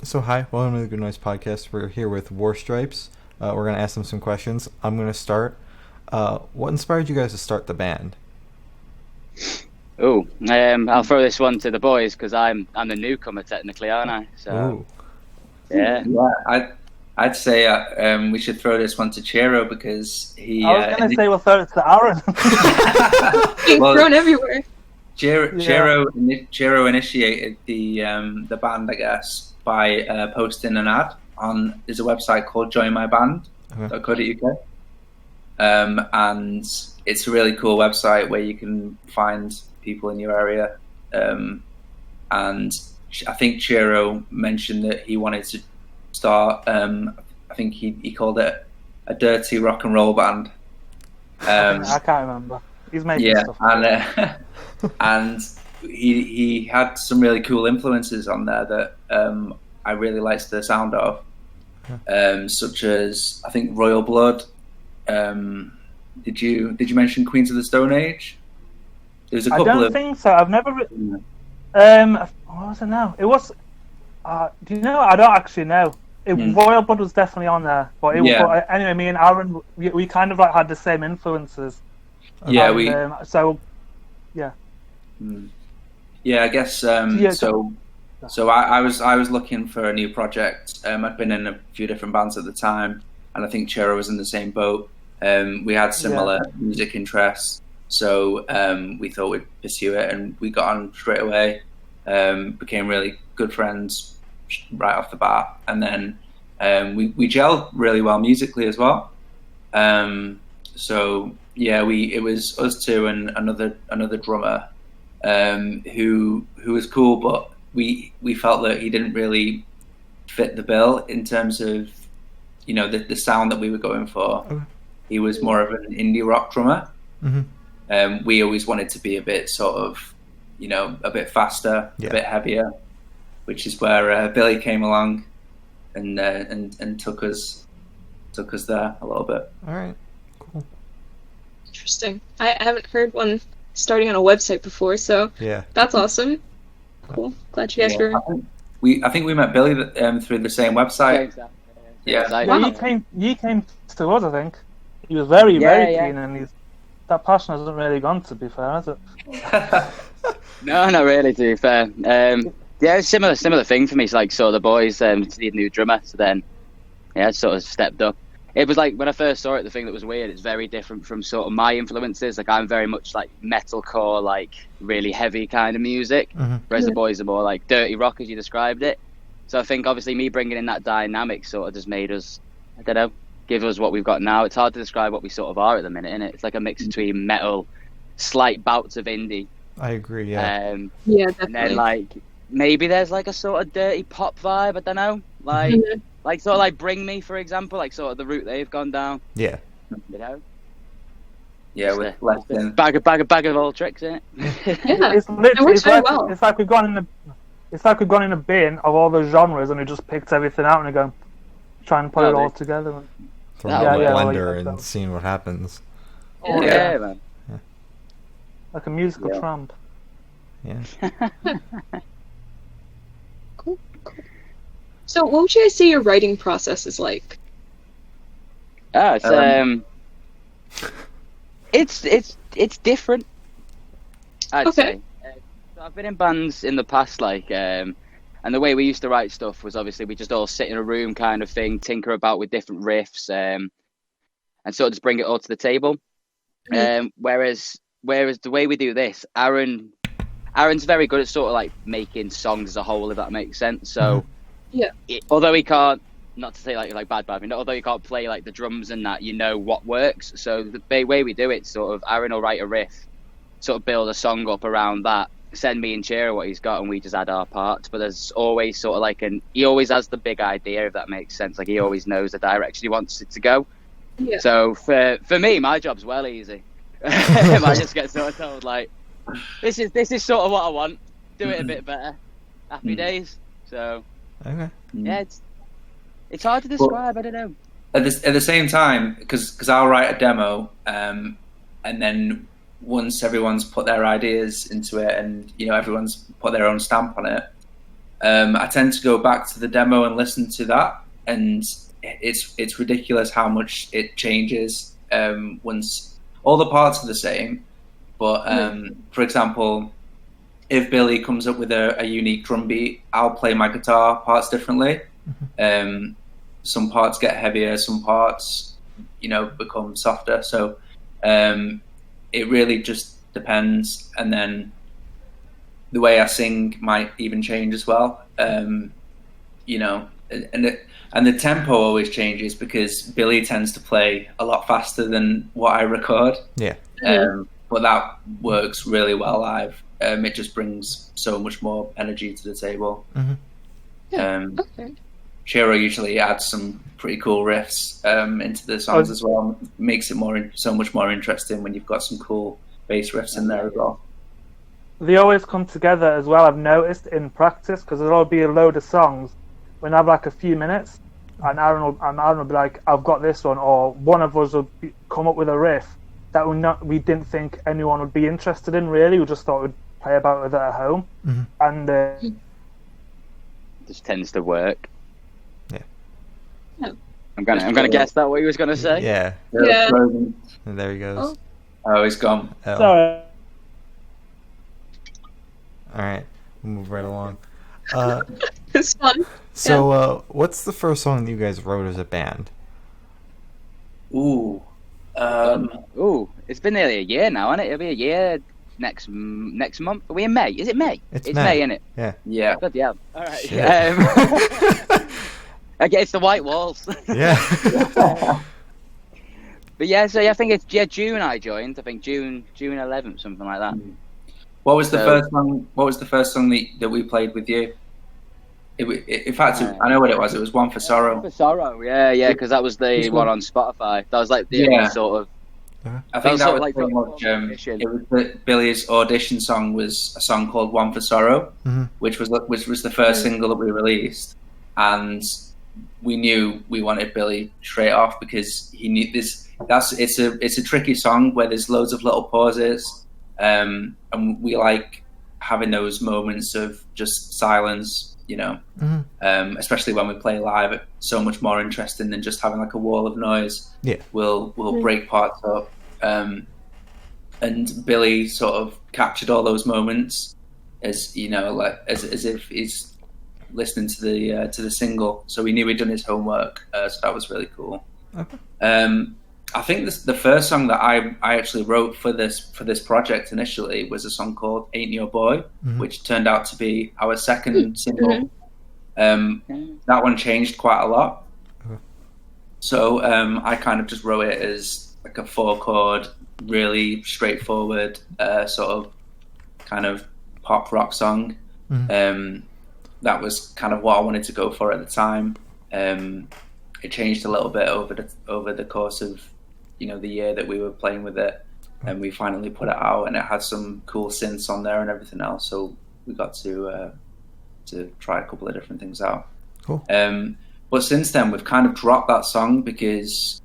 So hi, welcome to the Good Noise Podcast. We're here with War Stripes. We're gonna ask them some questions. I'm gonna start. What inspired you guys to start the band? I'll throw this one to the boys because I'm the newcomer technically, aren't I? So Ooh. yeah, I'd say we should throw this one to Chero because he. I was going to say we'll throw it to Aaron. Being Well, thrown everywhere. Chero initiated the band, I guess, by posting an ad on. There's a website called joinmyband.co.uk, and it's a really cool website where you can find people in your area. And I think Chero mentioned that he wanted to start. I think he called it a dirty rock and roll band. I can't remember. He's making stuff. And he had some really cool influences on there that I really liked the sound of, such as I think Royal Blood. Did you mention Queens of the Stone Age? There's a couple I don't think so. I've never. What was it now? It was. Do you know? I don't actually know. Royal Blood was definitely on there, but anyway, me and Aaron, we kind of like had the same influences. Yeah, Yeah, I guess. So I was looking for a new project. I'd been in a few different bands at the time, and I think Chero was in the same boat. We had similar music interests, so we thought we'd pursue it, and we got on straight away. Became really good friends right off the bat, and then we gelled really well musically as well. So yeah, it was us two and another drummer who was cool, but we felt that he didn't really fit the bill in terms of the sound that we were going for. Okay. He was more of an indie rock drummer. Mm-hmm. We always wanted to be a bit sort of a bit faster, a bit heavier, which is where Billy came along and took us there a little bit. All right, cool. Interesting. I haven't heard one starting on a website before, so that's awesome. Cool. Glad you guys were. I think we met Billy through the same website. Yeah, exactly. Yeah, he came to us. I think he was very keen, and that passion hasn't really gone. To be fair, has it? No, not really. To be fair, it's similar thing for me. It's like sort of the boys need a new drummer, so then sort of stepped up. It was like when I first saw it, the thing that was weird, it's very different from sort of my influences. Like I'm very much like metalcore, like really heavy kind of music, whereas the boys are more like dirty rock, as you described it. So I think obviously me bringing in that dynamic sort of just made us, I don't know, give us what we've got now. It's hard to describe what we sort of are at the minute, isn't it? It's like a mix between metal, slight bouts of indie. I agree. Yeah. Yeah, definitely. And then like maybe there's like a sort of dirty pop vibe. I don't know, like. Like sort of like Bring Me, for example, like sort of the route they've gone down. Yeah. Yeah, with less than bag of old tricks, isn't it? Yeah, it works very well. It's like we've gone in a bin of all the genres, and we just picked everything out and go try and put it all together. Throw it in a blender and seeing what happens. Yeah, man. Yeah. Like a musical tramp. Yeah. Cool. So, what would you guys say your writing process is like? It's different. I'd say. So I've been in bands in the past, and the way we used to write stuff was obviously we just all sit in a room, kind of thing, tinker about with different riffs, and sort of just bring it all to the table. Whereas the way we do this, Aaron's very good at sort of like making songs as a whole, if that makes sense. So. Yeah. Although he can't, not to say like bad, I mean, although he can't play like the drums and that, what works. So the way we do it, sort of, Aaron will write a riff, sort of build a song up around that, send me and Chero what he's got, and we just add our parts. But there's always sort of like he always has the big idea, if that makes sense. Like he always knows the direction he wants it to go. Yeah. So for me, my job's well easy. I just get sort of told like, this is sort of what I want. Do it a bit better. Happy days. So. Okay. Yeah, it's hard to describe. I don't know. At the same time, because I'll write a demo, and then once everyone's put their ideas into it, and everyone's put their own stamp on it, I tend to go back to the demo and listen to that, and it's ridiculous how much it changes once all the parts are the same. But for example, if Billy comes up with a unique drum beat, I'll play my guitar parts differently. Some parts get heavier, some parts, become softer. So it really just depends. And then the way I sing might even change as well. And the tempo always changes because Billy tends to play a lot faster than what I record. Yeah. But that works really well live. It just brings so much more energy to the table. Okay. Chiro usually adds some pretty cool riffs into the songs as well. Makes it so much more interesting when you've got some cool bass riffs in there as well. They always come together as well, I've noticed, in practice, because there'll be a load of songs when I have like a few minutes, and Aaron will be like, I've got this one, or one of us will come up with a riff that we didn't think anyone would be interested in, really. We just thought we'd play about with it at home. And just tends to work. Yeah. I'm gonna guess that what he was gonna say. Yeah. Yeah. And there he goes. Oh, he's gone. sorry. All right, we'll move right along. It's fun. So, what's the first song that you guys wrote as a band? Ooh. It's been nearly a year now, isn't it? It'll be a year next month. Are we in May? Is it May? It's May, isn't it? Yeah. Yeah. Good, yeah. All right. Shit. Okay, it's the White Walls. Yeah. But yeah, so I think it's June I joined. I think June 11th, something like that. What was the first song? What was the first song that we played with you? In fact, I know what it was. It was One for Sorrow. One for Sorrow, yeah, because that was the one on Spotify. That was like the sort of. I think that was like pretty much. It was Billy's audition song was a song called One for Sorrow, which was the first single that we released, and we knew we wanted Billy straight off because he knew this. It's a tricky song where there's loads of little pauses, and we like having those moments of just silence. Especially when we play live, it's so much more interesting than just having like a wall of noise. Yeah, we'll break parts up, and Billy sort of captured all those moments as as if he's listening to the single. So we knew he'd done his homework, so that was really cool. Okay. I think the first song that I actually wrote for this project initially was a song called Ain't Your Boy, which turned out to be our second single. That one changed quite a lot. So I kind of just wrote it as like a 4-chord, really straightforward sort of kind of pop rock song. That was kind of what I wanted to go for at the time. It changed a little bit over the course of the year that we were playing with it, and we finally put it out, and it had some cool synths on there and everything else. So we got to try a couple of different things out. Cool. But since then, we've kind of dropped that song because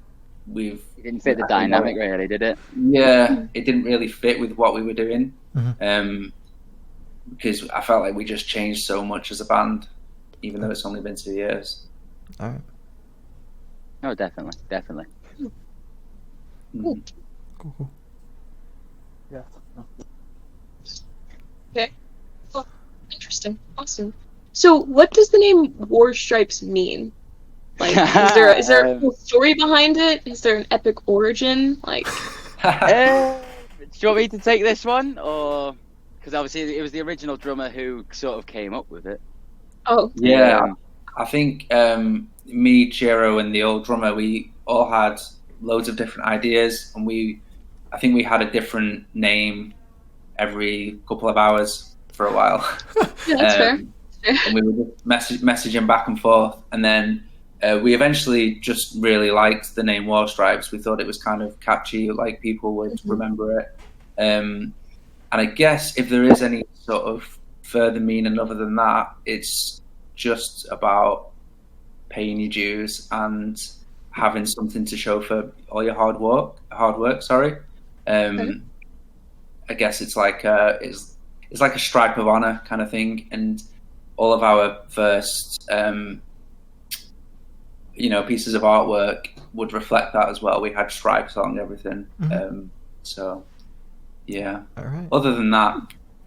it didn't fit the dynamic, really, did it? Yeah, it didn't really fit with what we were doing. Because I felt like we just changed so much as a band, even though it's only been 2 years. All right. Oh, definitely. Cool. Yeah. Okay. Oh, interesting. Awesome. So, what does the name War Stripes mean? Like, is there a cool story behind it? Is there an epic origin? Like, do you want me to take this one, or because obviously it was the original drummer who sort of came up with it? Oh, yeah. I think me, Chiro, and the old drummer, we all had loads of different ideas, and I think we had a different name every couple of hours for a while. Yeah, that's fair. And we were just messaging back and forth, and then we eventually just really liked the name War Stripes. We thought it was kind of catchy, like people would remember it. And I guess if there is any sort of further meaning other than that, it's just about paying your dues and having something to show for all your hard work. I guess it's like a stripe of honor kind of thing, and all of our first, pieces of artwork would reflect that as well. We had stripes on everything. So, yeah. All right. Other than that,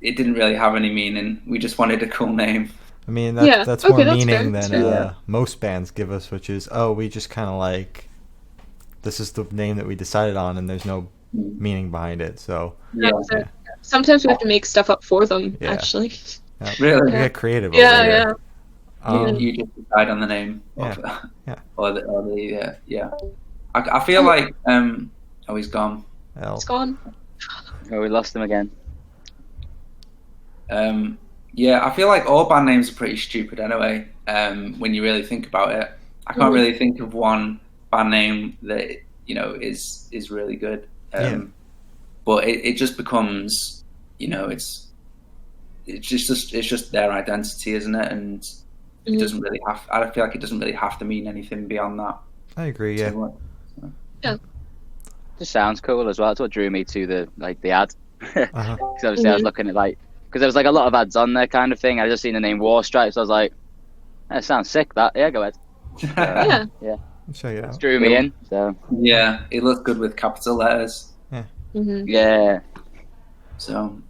it didn't really have any meaning. We just wanted a cool name. I mean, that's more meaning than most bands give us, which is, we just kind of like, this is the name that we decided on, and there's no meaning behind it. So sometimes we have to make stuff up for them, actually. Yeah. Really? We get creative over here. You just decide on the name. Yeah. I feel like, he's gone. It's gone. Oh, we lost him again. I feel like all band names are pretty stupid anyway. When you really think about it, I can't really think of one band name that is really good. But it just becomes, it's just their identity, isn't it? And it doesn't really have. I feel like it doesn't really have to mean anything beyond that. I agree. Yeah. Yeah. Just sounds cool as well. That's what drew me to the ad. Because obviously I was looking at because there was a lot of ads on there, kind of thing. I just seen the name War Stripes. I was like, that sounds sick. That go ahead. Yeah. Check it out. It drew me in. So yeah, it looks good with capital letters. Yeah. Yeah. So.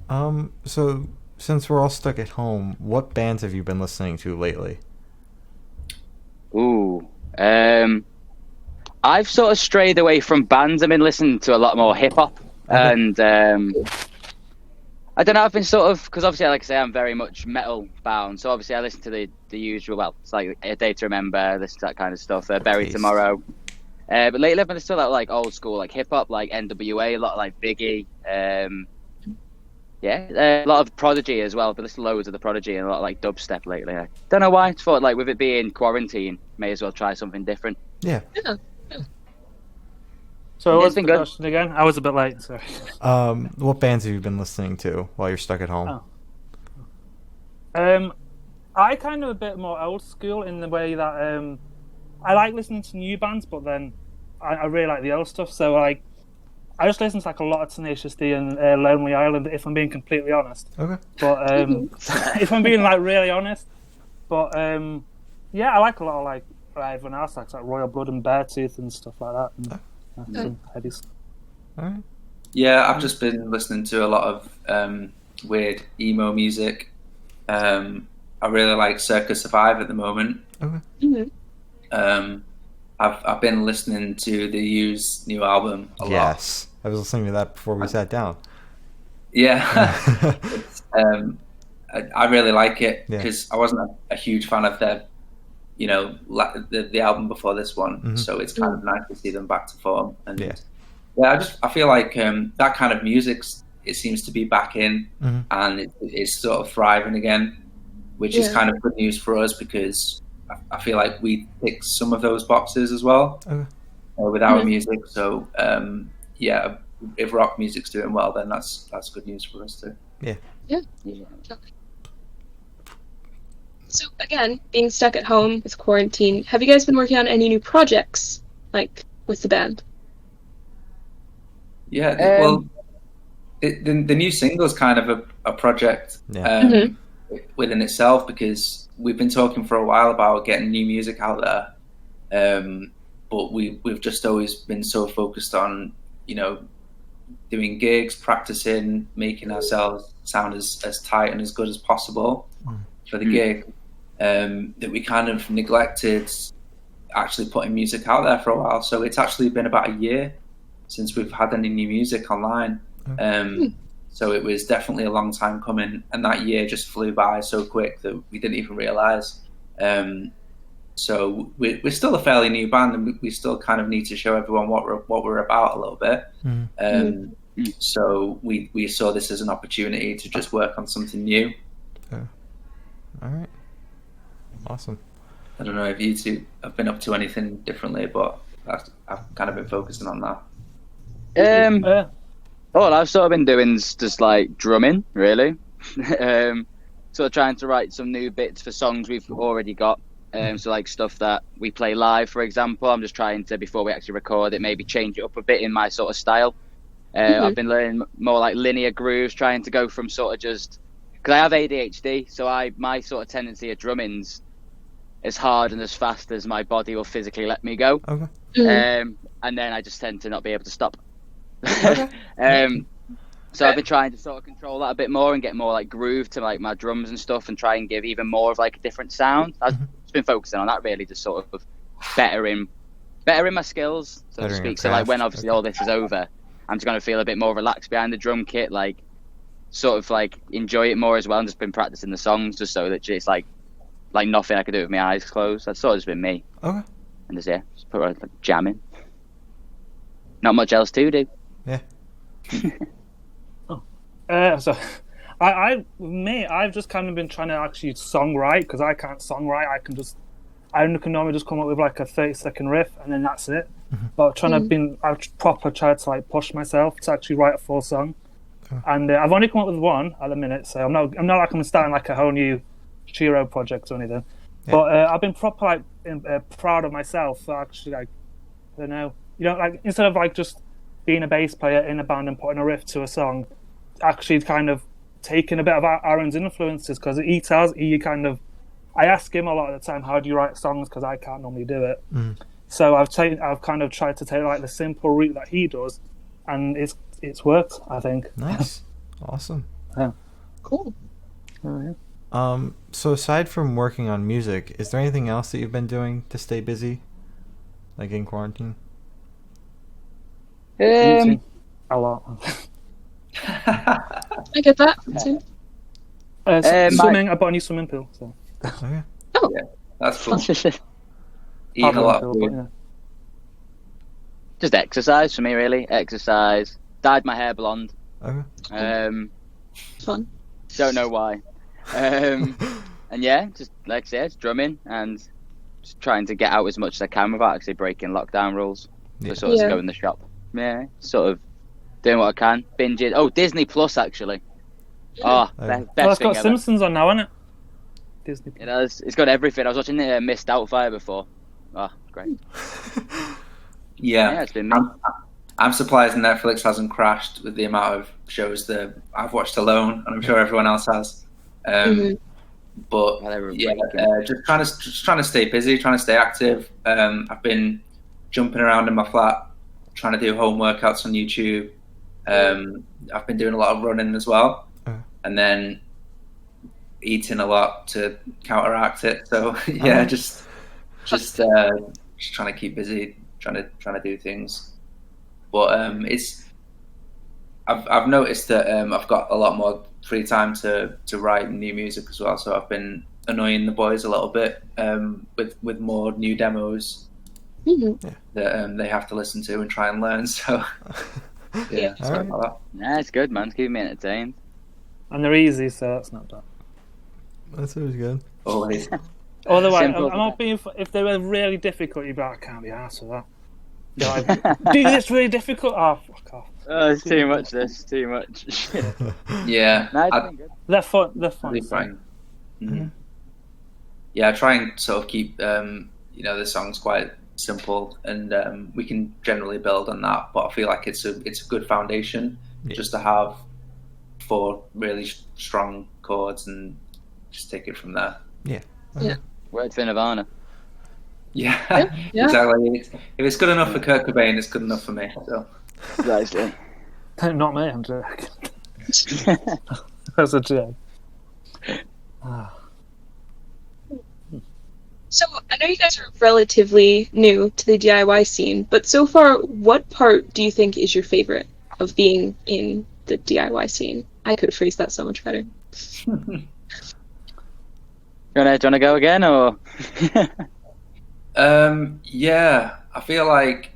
So since we're all stuck at home, what bands have you been listening to lately? Ooh. I've sort of strayed away from bands. I've been listening to a lot more hip hop, and I don't know. I've been sort of, because obviously, like I say, I'm very much metal bound. So obviously, I listen to the usual. Well, it's like A Day to Remember, listen to that kind of stuff. Bury Tomorrow. But lately, I've been listening to that old school hip hop, like NWA, a lot of Biggie. A lot of Prodigy as well. But listen to loads of the Prodigy and a lot of dubstep lately. I don't know why. I thought with it being quarantine, may as well try something different. Yeah. So what's the question again? I was a bit late, sorry. What bands have you been listening to while you're stuck at home? I kind of a bit more old school in the way that I like listening to new bands, but then I really like the old stuff. So I just listen to a lot of Tenacious D and Lonely Island, if I'm being completely honest. Okay. But if I'm being really honest, but I like a lot of everyone else, like Royal Blood and Beartooth and stuff like that. And, some heavy stuff. All right. Yeah, I've just been listening to a lot of weird emo music. I really like Circa Survive at the moment. Okay. I've been listening to the U's new album a lot. Yes, I was listening to that before we sat down. Yeah, I really like it because I wasn't a huge fan of their, the album before this one. So it's kind of nice to see them back to form. And I feel like that kind of music, it seems to be back in, and it's sort of thriving again, which is kind of good news for us because I feel like we tick some of those boxes as well with our music. So if rock music's doing well, then that's good news for us too. Yeah. So again, being stuck at home with quarantine, have you guys been working on any new projects with the band? Yeah, well, the new single is kind of a project within itself because we've been talking for a while about getting new music out there, but we've just always been so focused on doing gigs, practicing, making ourselves sound as tight and as good as possible for the gig, that we kind of neglected actually putting music out there for a while. So it's actually been about a year since we've had any new music online. So it was definitely a long time coming, and that year just flew by so quick that we didn't even realise. So we're still a fairly new band, and we still kind of need to show everyone what we're about a little bit. So we saw this as an opportunity to just work on something new. All right. Awesome. I don't know if you two have been up to anything differently, but I've kind of been focusing on that. All I've sort of been doing is just drumming, really. Sort of trying to write some new bits for songs we've already got. So stuff that we play live, for example. I'm just trying to, before we actually record it, maybe change it up a bit in my sort of style. I've been learning more linear grooves, trying to go from sort of just because I have ADHD, so my sort of tendency of drumming's as hard and as fast as my body will physically let me go. Okay. And then I just tend to not be able to stop. Okay. So I've been trying to sort of control that a bit more and get more like groove to like my drums and stuff, and try and give even more of like a different sound. I've just been focusing on that, really, just sort of bettering my skills, so to speak. So like when obviously all this is over, I'm just going to feel a bit more relaxed behind the drum kit, like sort of like enjoy it more as well, and just been practicing the songs just so that it's like nothing I could do with my eyes closed. That's sort of just been me. Okay. And just put like jamming. Not much else to do. Yeah. So, I've just kind of been trying to actually songwrite, because I can't songwrite. I can normally just come up with like a 30-second riff and then that's it. But I've proper tried to like push myself to actually write a full song, and I've only come up with one at the minute. So I'm not like I'm starting like a whole new Chiro project or anything. Yeah. But I've been proper like proud of myself for actually like, I don't know, like instead of like just being a bass player in a band and putting a riff to a song, actually kind of taking a bit of Aaron's influences, because I ask him a lot of the time, how do you write songs, because I can't normally do it. So I've kind of tried to take like the simple route that he does, and it's worked, I think. Nice. Awesome. Yeah. Cool. Oh, yeah. So aside from working on music, is there anything else that you've been doing to stay busy, like in quarantine? A lot. I get that too. Swimming. I bought a new swimming pool. So. Okay. Oh, Yeah, that's cool. Eating a lot of food. Yeah. Just exercise for me, really. Exercise. Dyed my hair blonde. Okay. Fun. Don't know why. And yeah, just like I said, it's drumming and just trying to get out as much as I can without actually breaking lockdown rules. Yeah. Just sort of go in the shop. Yeah, sort of doing what I can. Binging. Oh, Disney Plus, actually. Oh, best It's thing got ever. Simpsons on now, hasn't it? Disney. It has. It's got everything. I was watching Missed Outfire before. Oh, great. Yeah, it's been me. I'm surprised Netflix hasn't crashed with the amount of shows that I've watched alone, and I'm sure everyone else has. But yeah, just trying to stay busy, trying to stay active. I've been jumping around in my flat, trying to do home workouts on YouTube. I've been doing a lot of running as well, and then eating a lot to counteract it. So yeah, just trying to keep busy, trying to do things. But I've noticed that I've got a lot more free time to write new music as well. So I've been annoying the boys a little bit with more new demos that they have to listen to and try and learn. So yeah, sorry about that. Nah, it's good, man. It's keeping me entertained. And they're easy, so that's not bad. That's always good. Always. Otherwise, Simple. I'm not being. If they were really difficult, you'd be like, I can't be arsed with that. You're like, dude, it's really difficult. Oh, fuck off. Oh, it's too much. This too much. Yeah, Nah, it's been good. They're fun. They're fun. Really fine. Yeah, I try and sort of keep the songs quite simple, and we can generally build on that. But I feel like it's a good foundation just to have 4 really strong chords and just take it from there. Yeah. Yeah. Word for Nirvana. Yeah, Yeah. exactly. If it's good enough for Kurt Cobain, it's good enough for me. So Exactly. Not me, I'm joking. That's a joke. So, I know you guys are relatively new to the DIY scene, but so far, what part do you think is your favorite of being in the DIY scene? I could phrase that so much better. Do you wanna go again, or? Yeah, I feel like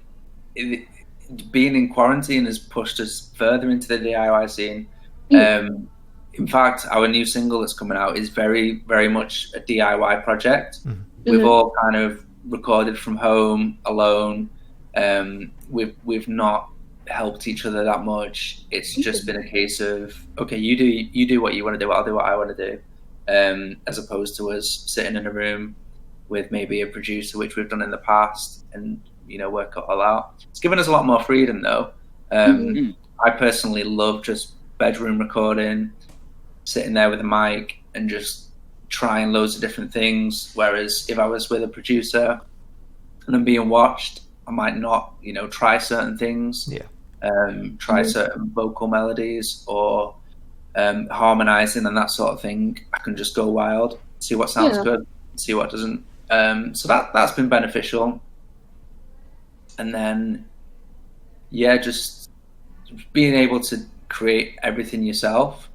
being in quarantine has pushed us further into the DIY scene. In fact, our new single that's coming out is very, very much a DIY project. We've all kind of recorded from home, alone. We've not helped each other that much. It's just been a case of, okay, you do what you want to do, I'll do what I want to do, as opposed to us sitting in a room with maybe a producer, which we've done in the past, and work it all out. It's given us a lot more freedom, though. I personally love just bedroom recording, sitting there with a mic and just trying loads of different things. Whereas if I was with a producer and I'm being watched, I might not, try certain things. Try certain vocal melodies or harmonizing and that sort of thing. I can just go wild, see what sounds good, see what doesn't. So that's been beneficial. And then, just being able to create everything yourself.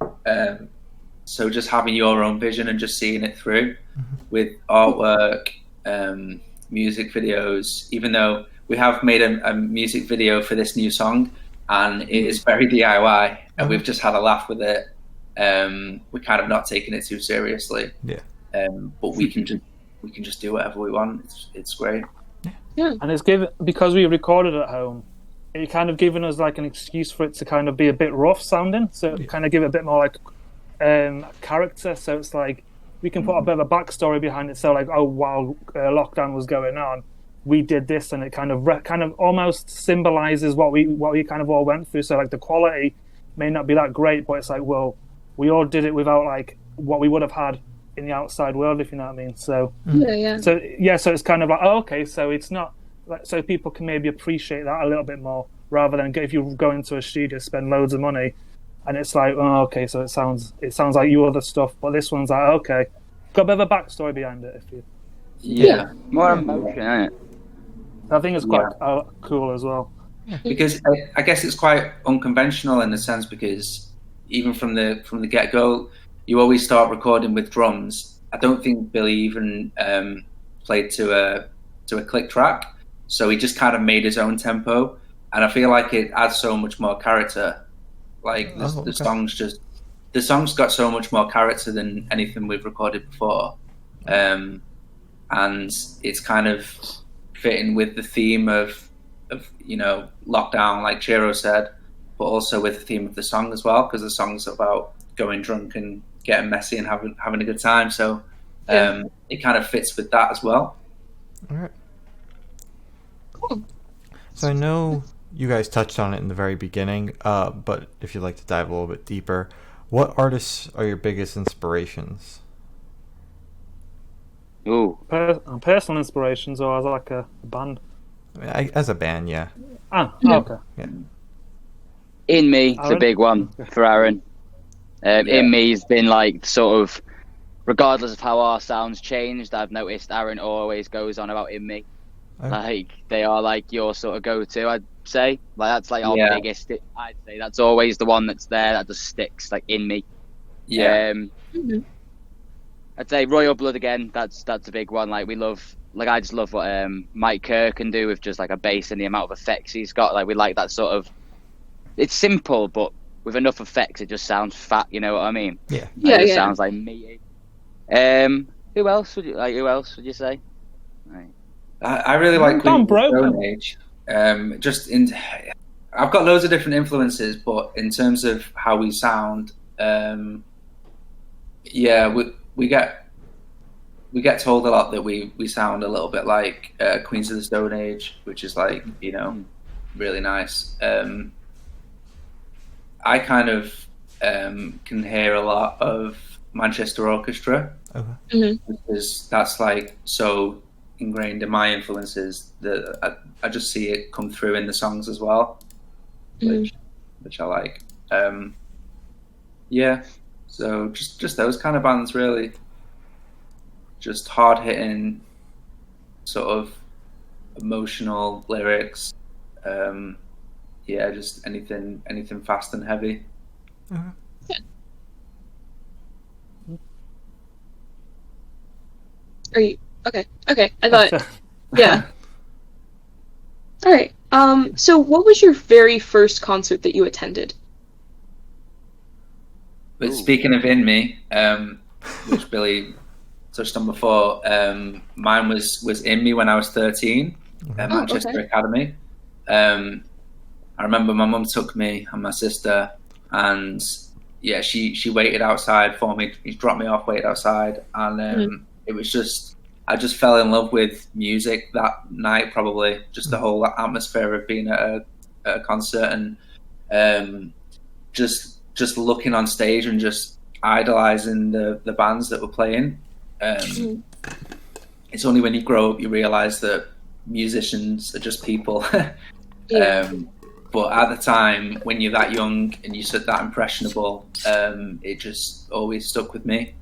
So just having your own vision and just seeing it through with artwork, music videos, even though we have made a music video for this new song and it is very DIY and we've just had a laugh with it. We're kind of not taking it too seriously. But we can just do whatever we want. It's great. Yeah. And it's because we recorded at home, it kind of given us like an excuse for it to kind of be a bit rough sounding, so kind of give it a bit more like character. So it's like we can put a bit of a backstory behind it. So like, while lockdown was going on, we did this, and it kind of almost symbolizes what we kind of all went through. So like the quality may not be that great, but it's like, well, we all did it without like what we would have had in the outside world, if you know what I mean. So so it's kind of like, okay, so it's not like, so people can maybe appreciate that a little bit more, rather than if you go into a studio, spend loads of money, and it's like, okay, so it sounds like your other stuff, but this one's like, okay, got a bit of a backstory behind it. If you more emotion, isn't it? I think it's quite cool as well. Because I guess it's quite unconventional in the sense, because even from the get-go, you always start recording with drums. I don't think Billy even played to a click track, so he just kind of made his own tempo, and I feel like it adds so much more character. Like the song's got so much more character than anything we've recorded before, and it's kind of fitting with the theme of lockdown, like Chiro said, but also with the theme of the song as well, because the song's about going drunk and getting messy and having a good time. So it kind of fits with that as well. All right. Cool. So I know you guys touched on it in the very beginning, but if you'd like to dive a little bit deeper, what artists are your biggest inspirations? Ooh. Personal inspirations, or as like a band? I mean, as a band, yeah. Okay. Yeah. In Me, the big one for Aaron. In Me's been like sort of, regardless of how our sounds changed, I've noticed Aaron always goes on about In Me. Okay. Like they are like your sort of go-to, I'd say. Like that's like our biggest. I'd say that's always the one that's there that just sticks. Like In Me. Yeah. I'd say Royal Blood again. That's a big one. Like we love. Like I just love what Mike Kerr can do with just like a bass and the amount of effects he's got. Like we like that sort of. It's simple, but with enough effects, it just sounds fat. You know what I mean? Yeah. It sounds like meaty. Who else would you say? Right. I really like Queen of the Stone Age. I've got loads of different influences, but in terms of how we sound, we get told a lot that we sound a little bit like Queens of the Stone Age, which is like really nice. I kind of can hear a lot of Manchester Orchestra because that's like so ingrained in my influences that I just see it come through in the songs as well, which I like. So just those kind of bands really, just hard hitting, sort of emotional lyrics. Just anything fast and heavy. Are you okay? I thought, yeah. All right. So, what was your very first concert that you attended? But speaking of In Me, which Billy touched on before, mine was In Me when I was 13 at Manchester Academy. I remember my mum took me and my sister, and she waited outside for me. She dropped me off, waited outside, and it was just, I just fell in love with music that night. Probably just the whole atmosphere of being at a concert, and just looking on stage and just idolizing the bands that were playing. It's only when you grow up you realize that musicians are just people. But at the time, when you're that young and you're that impressionable, it just always stuck with me.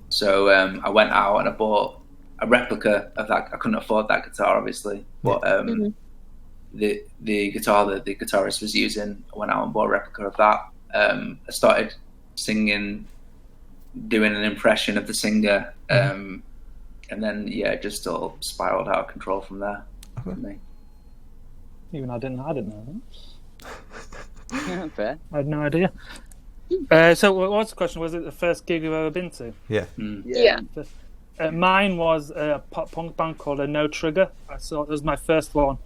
So I went out and I bought a replica of that. I couldn't afford that guitar, obviously, but the guitar that the guitarist was using, I went out and bought a replica of that. I started singing, doing an impression of the singer, and then it just all spiraled out of control from there. For me. Even I didn't know Yeah, fair. that. I had no idea. So what was the question? Was it the first gig you've ever been to? Yeah. Yeah. Mine was a pop punk band called No Trigger. It was my first one.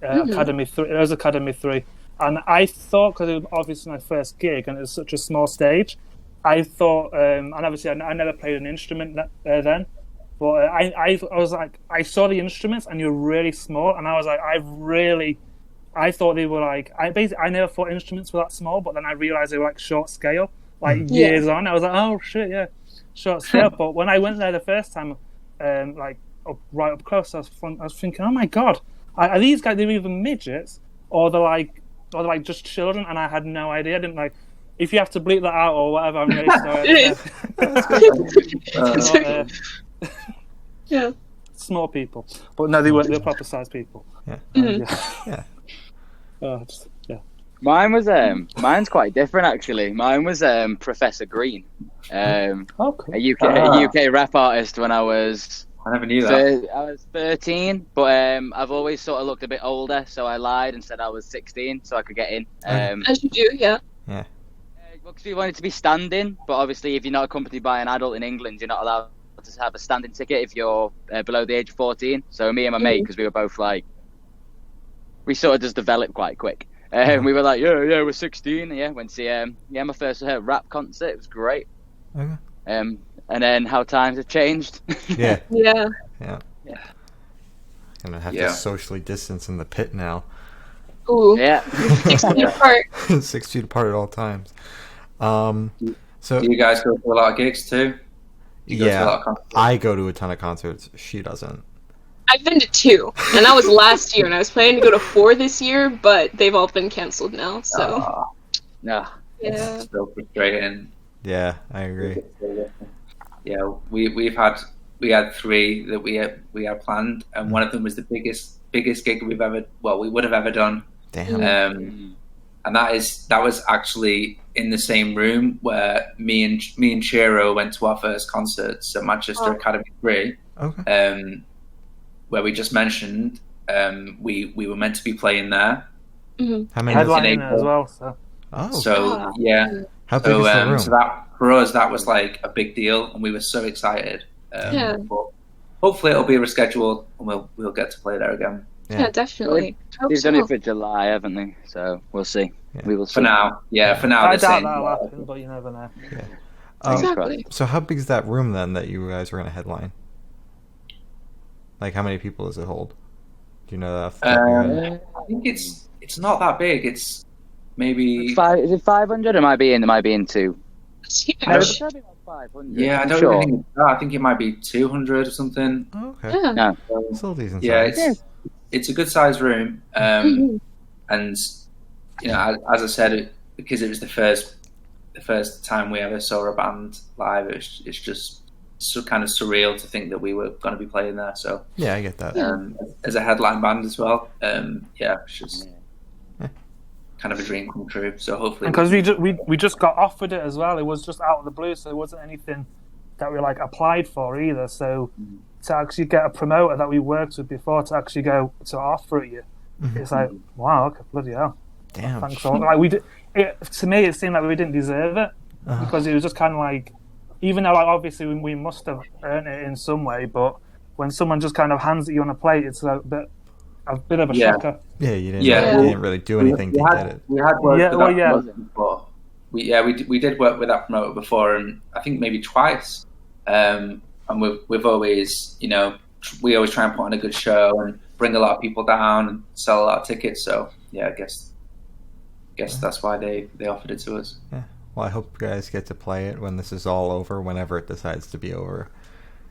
Academy 3. It was Academy 3. And I thought, because it was obviously my first gig and it was such a small stage, I thought, and obviously I never played an instrument then, but I was like, I saw the instruments and you're really small, and I was like, I thought they were like, I never thought instruments were that small, but then I realized they were like short scale, like years on. I was like, oh shit, yeah, short scale. But when I went there the first time, right up close, I was thinking, oh my god, are these guys? They're either midgets or they're like just children, and I had no idea. I didn't like. If you have to bleep that out or whatever, I'm really sorry. Yeah. Small people, but no, they weren't. They were proper sized people. Yeah. Yeah. Mine's quite different actually. Mine was Professor Green, a UK rap artist when I was. I never knew that. I was 13, but I've always sort of looked a bit older, so I lied and said I was 16, so I could get in. As you do, yeah. Yeah. Because we wanted to be standing, but obviously if you're not accompanied by an adult in England, you're not allowed to have a standing ticket if you're below the age of 14. So me and my mate, because we were both like, we sort of just developed quite quick. We were like, yeah, we're 16. Yeah, went to see my first rap concert. It was great. Okay. And then how times have changed. Yeah. Yeah. Gonna have to socially distance in the pit now. Ooh. Yeah. 6 feet apart. 6 feet apart at all times. So do you guys go to a lot of gigs too? I go to a ton of concerts. She doesn't. I've been to 2, and that was last year, and I was planning to go to 4 this year, but they've all been canceled now. So. Yeah. It's still frustrating. Yeah, I agree. Yeah, we had 3 that we had planned, and one of them was the biggest gig we would have ever done. Damn. And that was actually in the same room where me and Chiro went to our first concerts at Manchester Academy 3. Okay. Where we just mentioned we were meant to be playing there. Mm-hmm. How many? Headlining as well. So. Oh. So yeah. How big is the room? So that for us that was like a big deal, and we were so excited. But hopefully it'll be rescheduled, and we'll get to play there again. Yeah, definitely. They've done it for July, haven't they? So we'll see. Yeah. We will see. For now. I doubt that'll happen, but you never know. Yeah. Exactly. So how big is that room then that you guys are going to headline? Like how many people does it hold? Do you know that? I think it's not that big. It's maybe is it 500? It might be in 2. Yeah, I don't really think it's that. I think it might be 200 or something. Oh, okay. Yeah. No. Still decent Yeah, size. it's a good sized room. And as I said, because it was the first time we ever saw a band live, it's just so kind of surreal to think that we were going to be playing there. So yeah, I get that. As a headline band as well, it's just kind of a dream come true. So hopefully, because we just got offered it as well. It was just out of the blue, so it wasn't anything that we like applied for either. So to actually get a promoter that we worked with before to actually go to offer it you, it's like wow, okay, bloody hell, damn. Thanks all. Like to me, it seemed like we didn't deserve it because it was just kind of like. Even though, like, obviously, we must have earned it in some way, but when someone just kind of hands it you on a plate, it's a bit of a shocker. Yeah, you didn't really do anything to get it. We had worked with that promoter before. We did work with that promoter before, and I think maybe twice. And we've always, we always try and put on a good show and bring a lot of people down and sell a lot of tickets. So yeah, I guess that's why they offered it to us. Yeah. Well, I hope you guys get to play it when this is all over, whenever it decides to be over.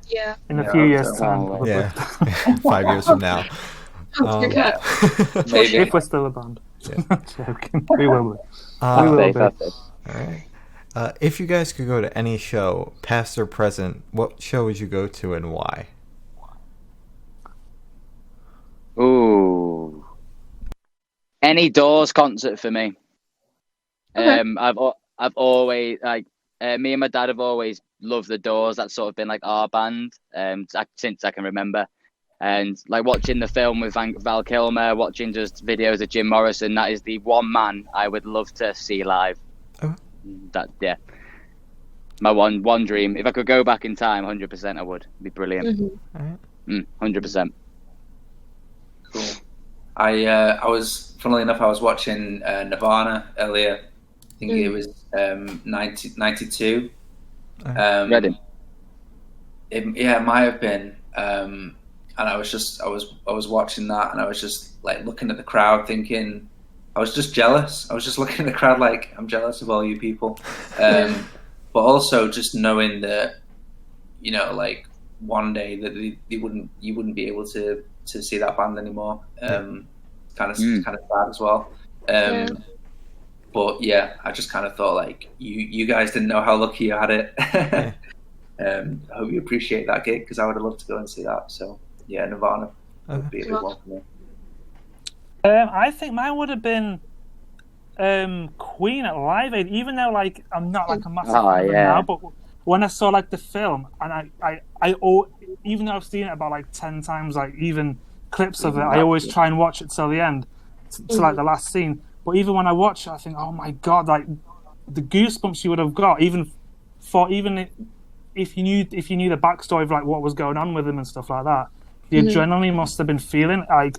Yeah. In a few years' so. time, probably. Yeah, 5 years from now. Oh, dear God. Maybe. If we're still a band. Yeah. Joking. We will be. Uh, We will Safe, be. that's it. All right. If you guys could go to any show, past or present, what show would you go to and why? Ooh. Any Doors concert for me. Okay. I've always me and my dad have always loved the Doors. That's sort of been like our band since I can remember. And like watching the film with Val Kilmer, watching just videos of Jim Morrison, that is the one man I would love to see live. Oh. My one dream. If I could go back in time, 100% I would. It'd be brilliant. Mhm. All right. 100%. Cool. I was, funnily enough, I was watching Nirvana earlier. I think it was 92. Reading. It might have been. And I was watching that, and I was just like looking at the crowd, thinking, I was just jealous. I was just looking at the crowd like, I'm jealous of all you people. But also just knowing that, you know, like one day that you wouldn't be able to see that band anymore. Kind of sad as well. But yeah, I just kind of thought like you guys didn't know how lucky you had it. I hope you appreciate that gig, because I would have loved to go and see that. So yeah, Nirvana would be a big one for me. I think mine would have been Queen at Live Aid, even though like I'm not like a massive fan of them now, but when I saw like the film, and I even though I've seen it about like 10 times, like even clips of it, I always try and watch it till the end, to like the last scene. But even when I watch it, I think, oh my god, like the goosebumps you would have got, even if you knew the backstory of like what was going on with him and stuff like that, the adrenaline you must have been feeling. Like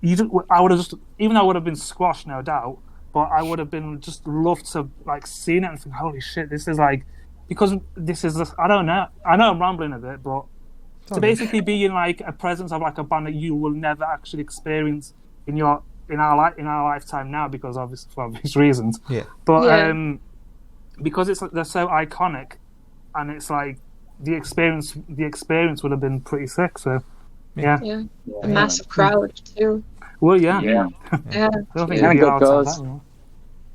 I would have just, even though I would have been squashed, no doubt, but I would have been just loved to like seen it and think, holy shit, this is like, because this is I don't know. I know I'm rambling a bit, but to basically be in like a presence of like a band that you will never actually experience in our lifetime now, because obviously for obvious reasons. Yeah. But because they're so iconic, and it's like the experience would have been pretty sick. So yeah. A massive crowd too. Well, yeah. Yeah. I don't think Yeah, it'd be good hard to have cause. that anymore.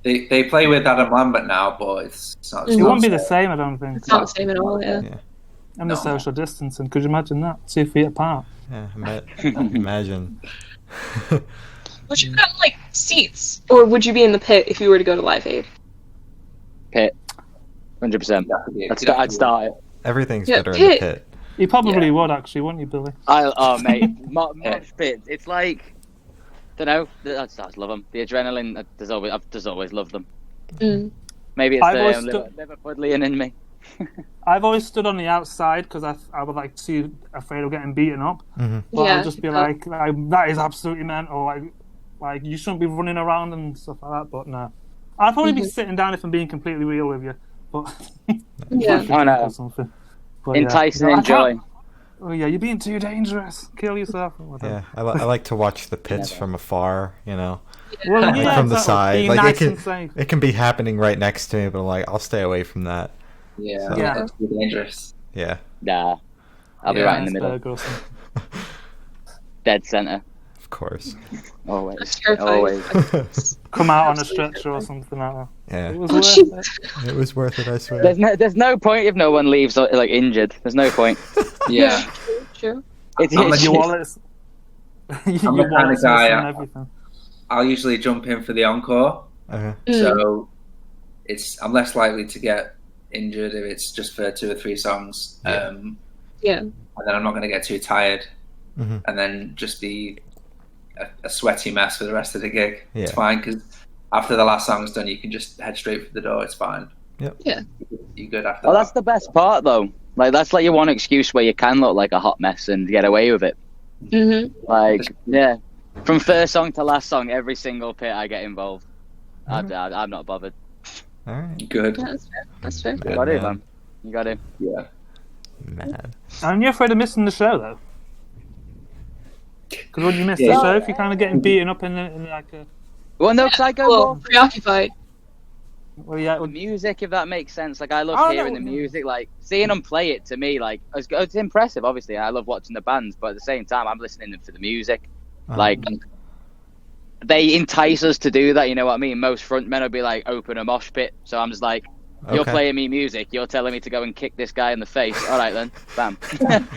They play with Adam Lambert now, but it's not. It won't be the same, I don't think. It's not the same at all. Yeah. And the social distancing. Could you imagine that? 2 feet apart. Yeah, imagine. Would you have gotten like seats, or would you be in the pit if you were to go to Live Aid? Pit. 100%. I'd start it. Everything's Yeah, better in the pit. pit. You probably would, actually, wouldn't you, Billy? Oh mate, mosh pit. It's like, don't know. I just love them. The adrenaline. I've just always loved them. Maybe it's I've always the Liverpudlian in me. I've always stood on the outside because I would like too afraid of getting beaten up. Mm-hmm. But Yeah. I'll just be like, that is absolutely mental. Like you shouldn't be running around and stuff like that. But no, I'd probably be sitting down if I'm being completely real with you. But Yeah. Oh no. or something. But, Entice yeah. and I can't- enjoy. Oh yeah, you're being too dangerous. Kill yourself. Or whatever. Yeah, I like to watch the pits from afar, you know, Well, like yeah, from the exactly. side. Being Like nice it and safe. can be happening right next to me, but like I'll stay away from that. Yeah, Yeah. that's too dangerous. Yeah, Nah. I'll be Yeah. right in the middle. Iceberg or something. Dead center. of course. Always. That's terrifying. Always. Come out on a stretcher or something like that. Yeah, It was Oh, worth jeez. it. it was worth it. I swear. There's no point if no one leaves like injured. There's no point. Yeah. True. It's I'm like Your wallets. I'm the Your kind of wallets guy, and everything. I'll usually jump in for the encore, so I'm less likely to get injured if it's just for 2 or 3 songs. Yeah. And Yeah. then I'm not going to get too tired, Mhm. and then just be a sweaty mess for the rest of the gig. Yeah. It's fine, because after the last song's done, you can just head straight for the door. It's fine. Yep. Yeah. You're good after Oh, that. that's the best part though. Like that's like your one excuse where you can look like a hot mess and get away with it. Like yeah, from first song to last song, every single pit I get involved. I'm not bothered. All right. Good. Yeah, that's fair. That's fair. You Good, got it, man. man. You got it. Yeah. Mad. And you're afraid of missing the show, though? Because when you miss Yeah. the show, if you're kind of getting beaten up in like a... Well, no, because I go Well, more. preoccupied. Well, yeah. The music, if that makes sense. Like, I love hearing the music. Like, seeing them play it, to me, like, it's impressive, obviously. I love watching the bands, but at the same time, I'm listening to the music. Like, they entice us to do that, you know what I mean? Most frontmen will be like, open a mosh pit. So I'm just like, you're playing me music, you're telling me to go and kick this guy in the face. All right, then. Bam.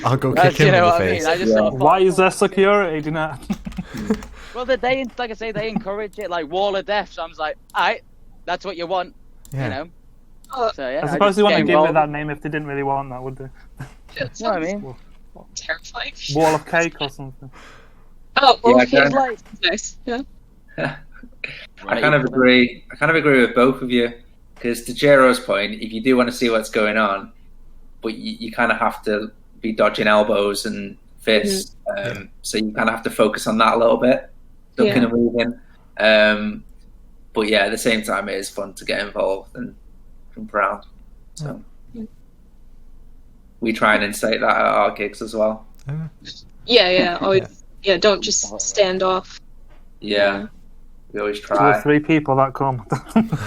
I'll go kick him in the face. I just sort of Why is there security? Do you know? Well, they, like I say, they encourage it, like Wall of Death. So I'm just like, all right, that's what you want, you know? So, yeah, I suppose they wouldn't give it that name if they didn't really want that, would they? You know what I mean? Terrifying. Wall of Cake or something. Oh, Wall of Cake. Like, nice. Yeah. I kind of agree. I kind of agree with both of you, because to Jero's point, if you do want to see what's going on, but you kind of have to be dodging elbows and fists, so you kind of have to focus on that a little bit, ducking and moving. But yeah, at the same time, it is fun to get involved and jump around. So we try and incite that at our gigs as well. Yeah. Always. Yeah. Don't just stand off. Yeah. We always 2 try. or 3 people that come.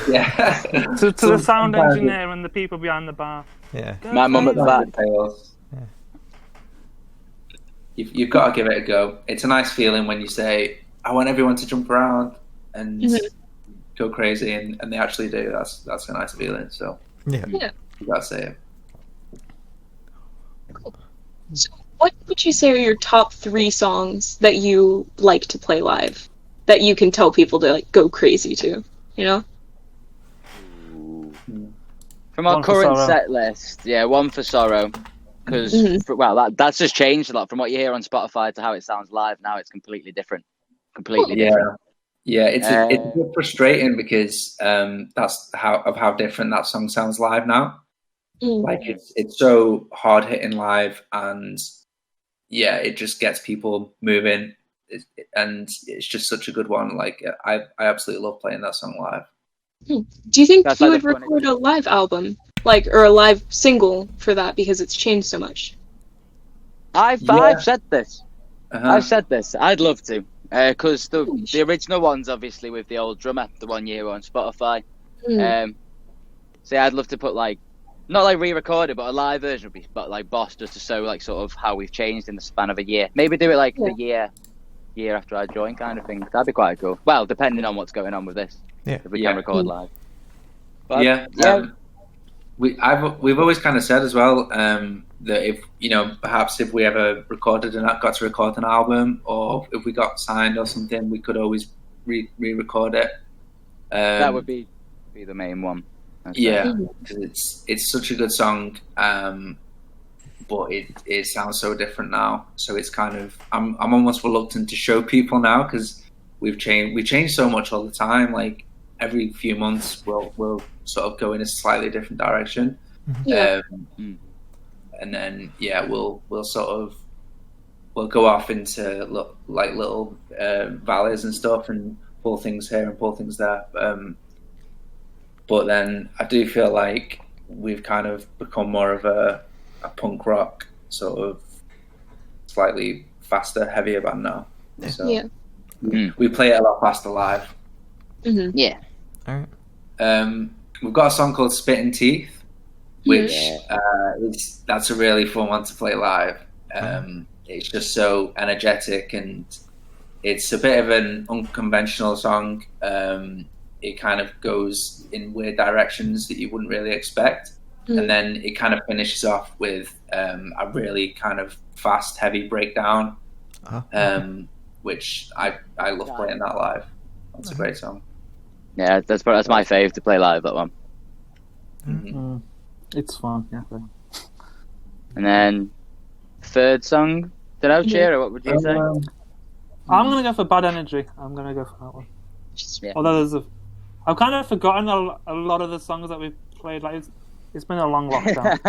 Yeah. to the sound engineer and the people behind the bar. Yeah. My mum at the back. You've got to give it a go. It's a nice feeling when you say, I want everyone to jump around and go crazy, and they actually do. That's a nice feeling. So yeah. You got to say it. Cool. So what would you say are your top 3 songs that you like to play live? That you can tell people to like go crazy to, you know? From our current set list, One for Sorrow, because that's just changed a lot from what you hear on Spotify to how it sounds live. Now it's completely different. Different. Yeah. It's a bit frustrating because that's how different that song sounds live now. Like it's so hard hitting live, and it just gets people moving. And it's just such a good one. Like I absolutely love playing that song live. Do you think you would record a live album, or a live single for that, because it's changed so much? I've said this. I've said this. I'd love to, because the original one's obviously with the old drummer, the one year on Spotify. So I'd love to put not re-recorded, but a live version would be, Boss, just to show sort of how we've changed in the span of a year. Maybe do it the year after I join, kind of thing. That'd be quite cool. Well, depending on what's going on with this, if we can record live. But, we've always kind of said as well that if perhaps if we ever got to record an album, or if we got signed or something, we could always re-record it. That would be the main one. Because it's such a good song. But it sounds so different now. So it's kind of I'm almost reluctant to show people now, because we change so much all the time. Like every few months we'll sort of go in a slightly different direction. And then we'll go off into little valleys and stuff, and pull things here and pull things there. But then I do feel like we've kind of become more of a punk rock sort of slightly faster, heavier band now. So we play it a lot faster live. Yeah. All right. We've got a song called Spitting Teeth, which that's a really fun one to play live. It's just so energetic, and it's a bit of an unconventional song. It kind of goes in weird directions that you wouldn't really expect. And then it kind of finishes off with a really kind of fast, heavy breakdown, which I love playing that live. That's a great song. Yeah, that's my fave to play live, that one. It's fun, yeah. And then, third song, don't know, Chira, what would you say? I'm going to go for Bad Energy. I'm going to go for that one. Yeah. Although I've kind of forgotten a lot of the songs that we've played. It's been a long lockdown.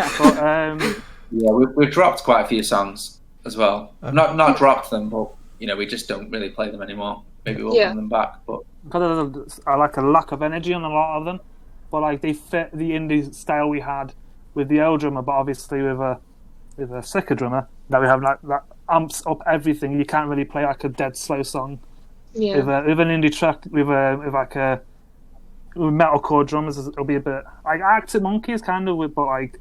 But, we've dropped quite a few songs as well. Not dropped them, but we just don't really play them anymore. Maybe we'll bring them back. But I like a lack of energy on a lot of them, but they fit the indie style we had with the old drummer, but obviously with a sicker drummer that we have that amps up everything. You can't really play a dead slow song with an indie track with with metalcore drummers, it'll be a bit like Arctic Monkeys, kind of, but like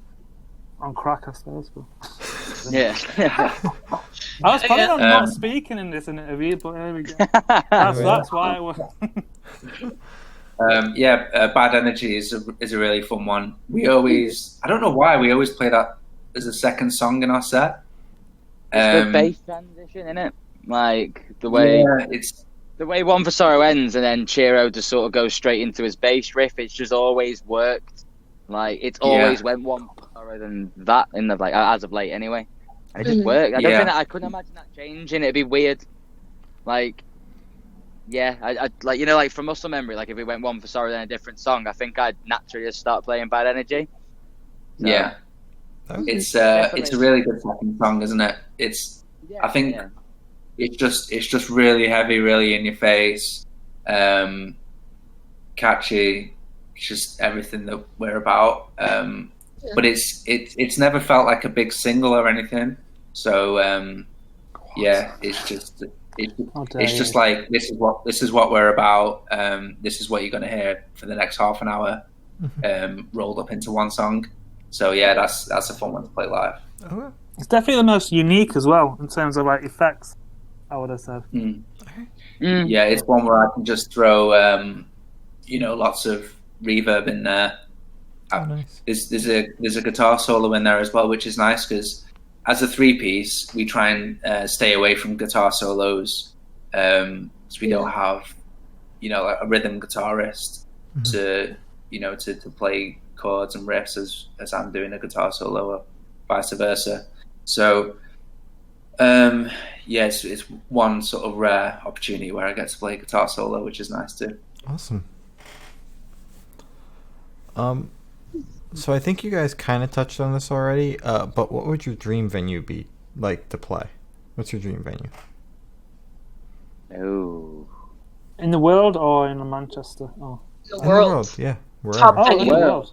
on crack, I suppose. But... Yeah. I was planning on not speaking in this interview, but there we go. That's why I was. Bad Energy is a really fun one. We always, I don't know why, we always play that as a second song in our set. It's the bass transition, isn't it? Like the way the way One for Sorrow ends, and then Chiro just sort of goes straight into his bass riff. It's just always worked. Like it's always went One for Sorrow than that in the like as of late anyway. And it just worked. I don't think I couldn't imagine that changing. It'd be weird. Like. Yeah, I like like from muscle memory, like if we went One for Sorrow then a different song, I think I'd naturally just start playing Bad Energy. So, yeah, it's a really good second song, isn't it? I think it's just really heavy, really in your face, catchy, just everything that we're about. But it's never felt like a big single or anything. So it's just. It's just like this is what we're about. This is what you're going to hear for the next half an hour, rolled up into one song. So yeah, that's a fun one to play live. Okay. It's definitely the most unique as well in terms of like effects, I would have said. Yeah, it's one where I can just throw lots of reverb in there. Nice. There's a guitar solo in there as well, which is nice because. As a 3-piece, we try and stay away from guitar solos, so we don't have, a rhythm guitarist to play chords and riffs as I'm doing a guitar solo, or vice versa. So, it's one sort of rare opportunity where I get to play guitar solo, which is nice too. Awesome. So I think you guys kind of touched on this already, but what would your dream venue be like to play? What's your dream venue? Oh. In the world or in Manchester? Oh. The In world. the world, yeah. Top Wherever. In the world.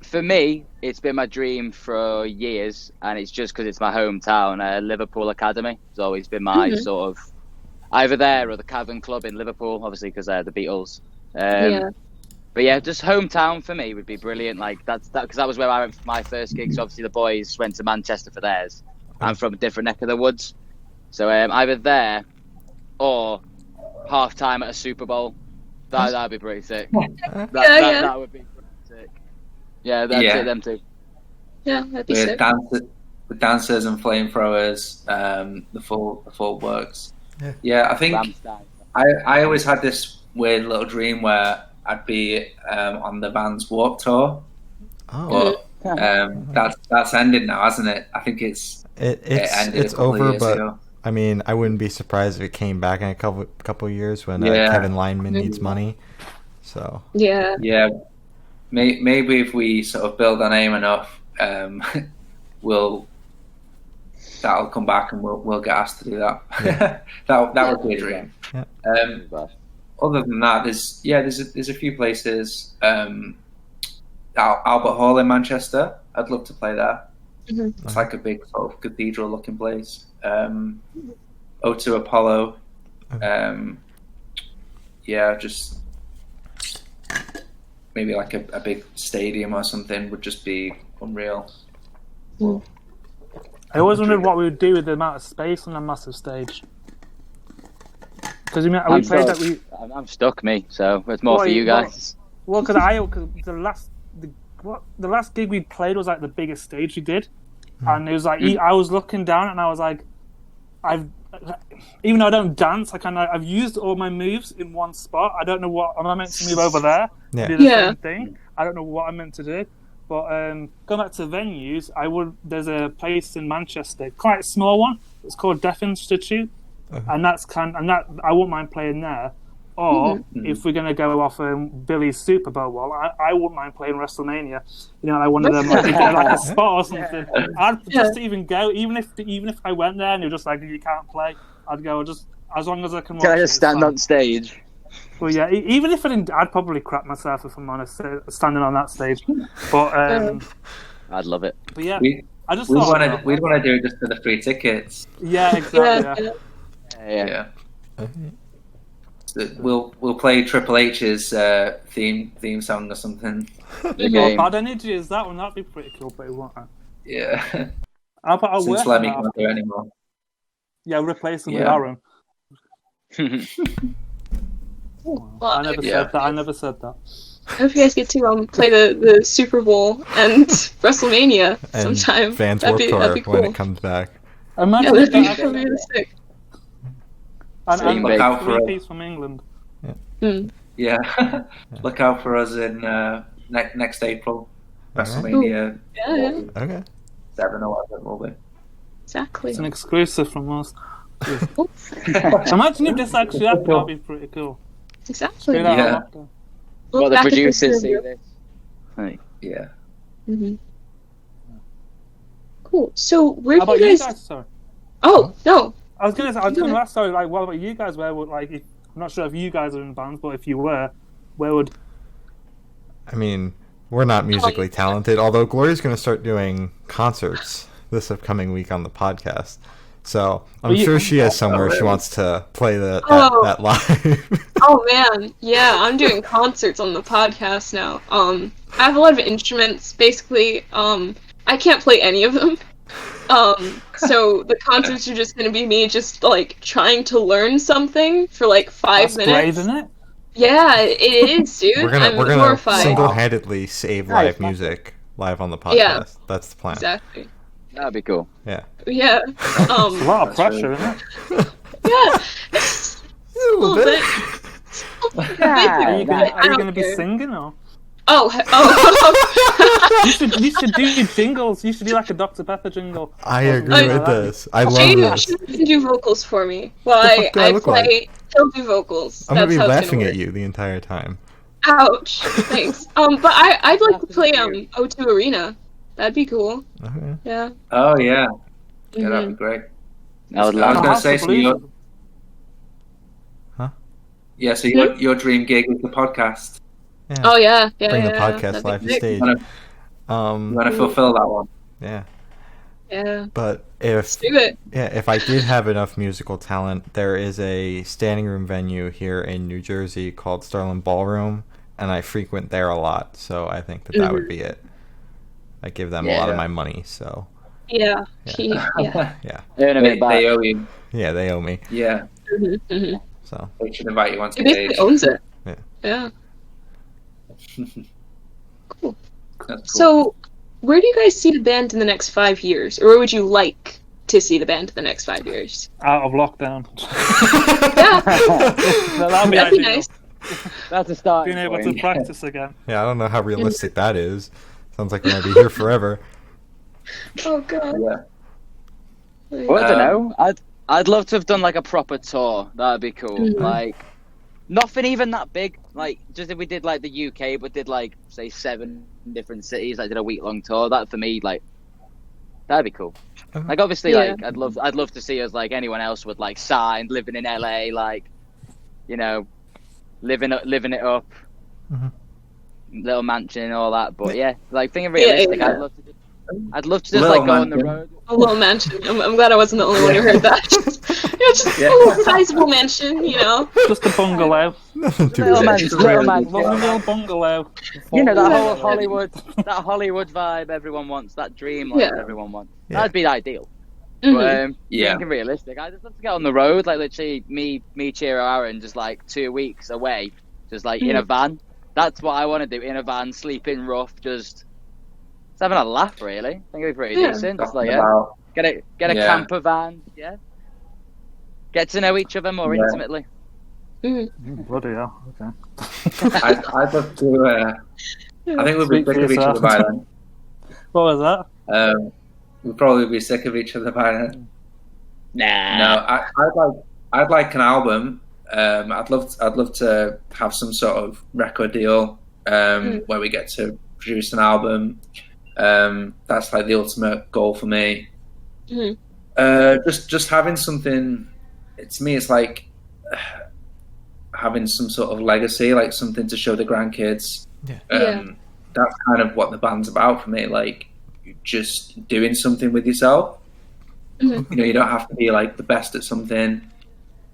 For me, it's been my dream for years, and it's just because it's my hometown. Liverpool Academy has always been my sort of either there or the Cavern Club in Liverpool, obviously because they're the Beatles. But yeah, just hometown for me would be brilliant. Like because that was where I went for my first gigs. So obviously the boys went to Manchester for theirs. I'm from a different neck of the woods, so either there or half time at a Super Bowl. That'd be pretty sick. That would be pretty sick. Yeah, that's it. Them two. Yeah, that'd be sick. With dancers and flamethrowers, the full works. Yeah, I think I always had this weird little dream where I'd be on the Vans Warped Tour. Oh. But that's ended now, hasn't it? I think it's over, but ago. I mean, I wouldn't be surprised if it came back in a couple of years when Kevin Lineman needs money. So yeah, maybe if we sort of build our name enough, that'll come back and we'll get asked to do that. Yeah. that would be a dream. Yeah. Other than that, there's a few places. Albert Hall in Manchester. I'd love to play there. It's like a big sort of cathedral-looking place. O2 Apollo. Just maybe like a big stadium or something would just be unreal. I always wondered what we would do with the amount of space on a massive stage. Because I'm stuck, me. So it's more for you guys. Well, because the last gig we played was like the biggest stage we did, and it was like I was looking down and I was like, even though I don't dance, I've used all my moves in one spot. I don't know what I'm meant to move over there. Do the same thing. I don't know what I'm meant to do. But going back to venues, there's a place in Manchester, quite a small one. It's called Deaf Institute. And I wouldn't mind playing there. Or if we're going to go off Billy's Super Bowl wall, I wouldn't mind playing WrestleMania. Like one of them, like a spot or something. I'd just even go, even if I went there and you're just like you can't play, I'd go just as long as I can. Can I just stand on stage? Well, yeah. Even if I didn't, I'd probably crap myself if I'm honest, standing on that stage. But I'd love it. But yeah, we'd want to do it just for the free tickets. Yeah, exactly. Yeah. We'll play Triple H's theme song or something. Well, Bad Energy is that one. That'd be pretty cool, but it won't. Yeah. I'll Since work Lemmy on that. can't do it anymore. Yeah, replace him with Yeah. Aaron. I never said that. I hope you guys get to play the Super Bowl and WrestleMania And sometime. Fans that'd Warped be Tour cool. when it comes back. Imagine Yeah, if that'd that be really sick. and Same Look out for three us. piece from England. Yeah. Look out for us in next April. WrestleMania Yeah, Okay. 7 or whatever it will be. exactly. It's an exclusive from us. Imagine if this actually happened. That'd be pretty cool. Exactly. Straight out Yeah. of lockdown. Well, the Back at producers see studio. this. Right. Yeah. Mhm. Cool. So where How do about you you guys? guys? Sorry. Oh no. I was gonna ask. Sorry. Like, what about you guys? Where would I'm not sure if you guys are in bands, but if you were, where would? I mean, we're not musically talented, although Gloria's going to start doing concerts this upcoming week on the podcast. So I'm sure she has somewhere she wants to play that live. Oh man, yeah, I'm doing concerts on the podcast now. I have a lot of instruments. Basically, I can't play any of them. So the concerts are just gonna be me just like trying to learn something for like 5 That's minutes. brave, isn't it? Yeah, it is, dude. we're I'm gonna horrified. single-handedly save live music live on the podcast. Yeah. That's the plan. Exactly. That'd be cool. Yeah. Yeah. It's a lot of pressure, isn't it? Yeah. A little bit. Are you I gonna don't be care. singing or? Oh. You should do your jingles. You should do like a Dr. Pepper jingle. I agree with this. I love Shane this. can do vocals for me while The fuck do I I look play. like? He'll do vocals. I'm gonna That's be how it's laughing gonna at work. you the entire time. Ouch. Thanks. But I'd like to play O2 Arena. That'd be cool. Okay. Yeah. Oh yeah. Yeah, Mhm. that'd be great. I would I was love gonna House say of so Blues. Yeah, so Hmm? your dream gig is the podcast. Yeah. Oh yeah. Yeah. Bring yeah, the yeah. podcast That'd be live to sick. stage. You want to fulfill that one? Yeah. Yeah. But if Do it. if I did have enough musical talent, there is a standing room venue here in New Jersey called Starland Ballroom, and I frequent there a lot. So I think that would be it. I give them a lot of Yeah. my money, so Yeah. Yeah. Yeah. yeah, Earn a They, bit back. they owe you. yeah, they owe me. Yeah, Mm-hmm. So they should invite you on He basically stage. owns it. Yeah. Yeah. Cool. That's cool. So, where do you guys see the band in the next 5 years, or where would you like to see the band in the next 5 years? Out of lockdown. Yeah. That'd be That'd be ideal. nice. That's a start. Being able to practice again. yeah, I don't know how realistic that is. Sounds like we're gonna be here forever. Oh god. Yeah. Well, I don't know. I'd love to have done like a proper tour. That'd be cool. Mhm. Like nothing even that big. Like just if we did like the UK, but did like say 7 different cities. Like did a week-long tour. That for me, like that'd be cool. Like obviously, Yeah. like I'd love to see us like anyone else would like signed, living in LA, like you know, living it up, Mhm. little mansion and all that. But yeah, like thinking realistic, yeah. I'd love to just Little like go on the mansion. road. A little mansion. I'm glad I wasn't the only one who heard that. Just Yeah. a little sizable mansion, you know. Just a bungalow. Nothing too Little man, big. little man. Lovely little bungalow. You know that whole Yeah. Hollywood vibe everyone wants, that dream life Yeah. everyone wants. Yeah. That'd be ideal. Mhm. But Yeah. thinking realistic, I'd just love to get on the road, like literally me, Chiro, Aaron, just like 2 weeks away, just like in a van. That's what I want to do, in a van, sleeping rough, just having a laugh. Really, I think it'd be pretty Yeah. decent. Just Talking like about- get a Yeah. camper van, yeah. Get to know each other more Yeah. intimately. Mhm. Bloody hell. Okay. I'd love to. I think we'd be Speak for sick of each yourself. other by then. What was that? We'd probably be sick of each other by then. Nah. No, I'd like an album. I'd love to have some sort of record deal where we get to produce an album. That's like the ultimate goal for me. Mhm. Just having something. To me, it's like having some sort of legacy, like something to show the grandkids. Yeah. Yeah. That's kind of what the band's about for me. Like just doing something with yourself. Mhm. You know, you don't have to be like the best at something.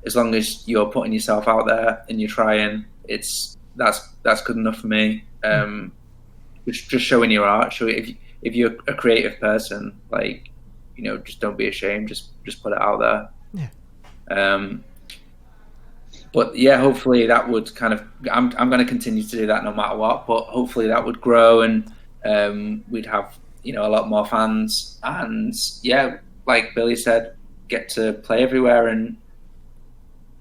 as long as you're putting yourself out there and you're trying, that's good enough for me. Just showing your art. Show if you're a creative person, like, you know, just don't be ashamed. Just put it out there. Yeah. But yeah, hopefully that would kind of. I'm going to continue to do that no matter what. But hopefully that would grow and we'd have, you know, a lot more fans. And yeah, like Billy said, get to play everywhere and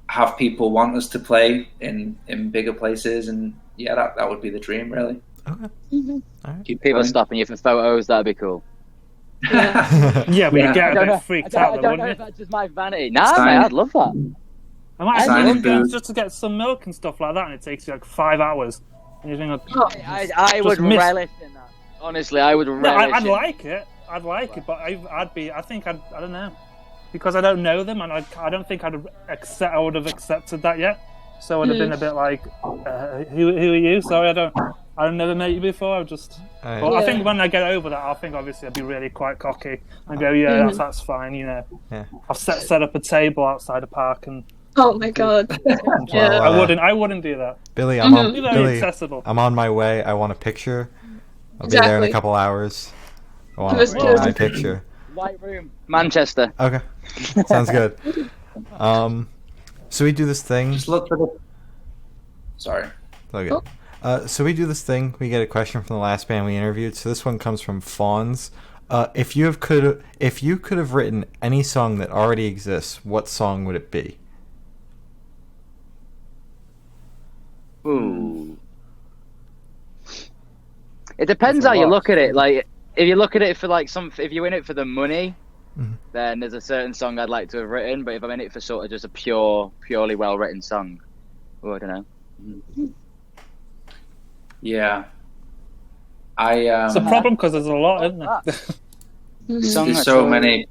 have people want us to play in bigger places. And yeah, that would be the dream, really. Okay. Mm-hmm. All right. Keep people stopping you for photos. That'd be cool. Yeah, but you get a bit freaked out, I though, don't know wouldn't if you? that's just my vanity. Nah, mate, I'd love that. I might Signing have booths. just to get some milk and stuff like that, and it takes you like 5 hours. And you think, I would relish in that. Honestly, I would relish. no, I'd in like it. I'd like it, but I don't know, because I don't know them, and I don't think I would have accepted that yet. So I'd have been a bit like, who are you? Sorry, I've never met you before. I think when I get over that, I think obviously I'd be really quite cocky and go, that's fine, you know. Yeah. I've set up a table outside a park and. Oh my god. Yeah. I wouldn't do that. Billy, Be very Billy, accessible. I'm on my way. I want a picture. I'll be there in a Exactly. couple hours. I want That's good. my picture. White Room, Manchester. Okay, sounds good. So we do this thing. Just look for the. Sorry. Okay. So we do this thing. We get a question from the last band we interviewed. So this one comes from Fawns. If you could have written any song that already exists, what song would it be? Ooh. It depends how you look at it. Like, if you look at it for like if you're in it for the money, then there's a certain song I'd like to have written. But if I'm in it for sort of just a purely well written song, I don't know. Yeah. It's a problem because there's a lot, isn't there? Song There's so many,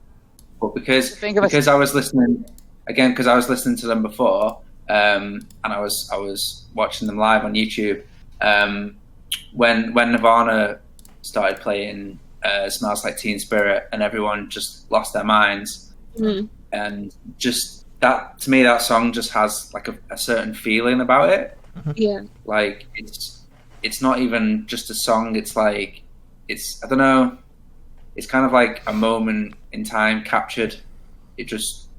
but because I was listening to them before, and I was watching them live on YouTube. When Nirvana started playing "Smells Like Teen Spirit" and everyone just lost their minds, and just that, to me, that song just has like a certain feeling about it. Yeah. Like it's not even just a song. It's like I don't know. It's kind of like a moment in time captured. I just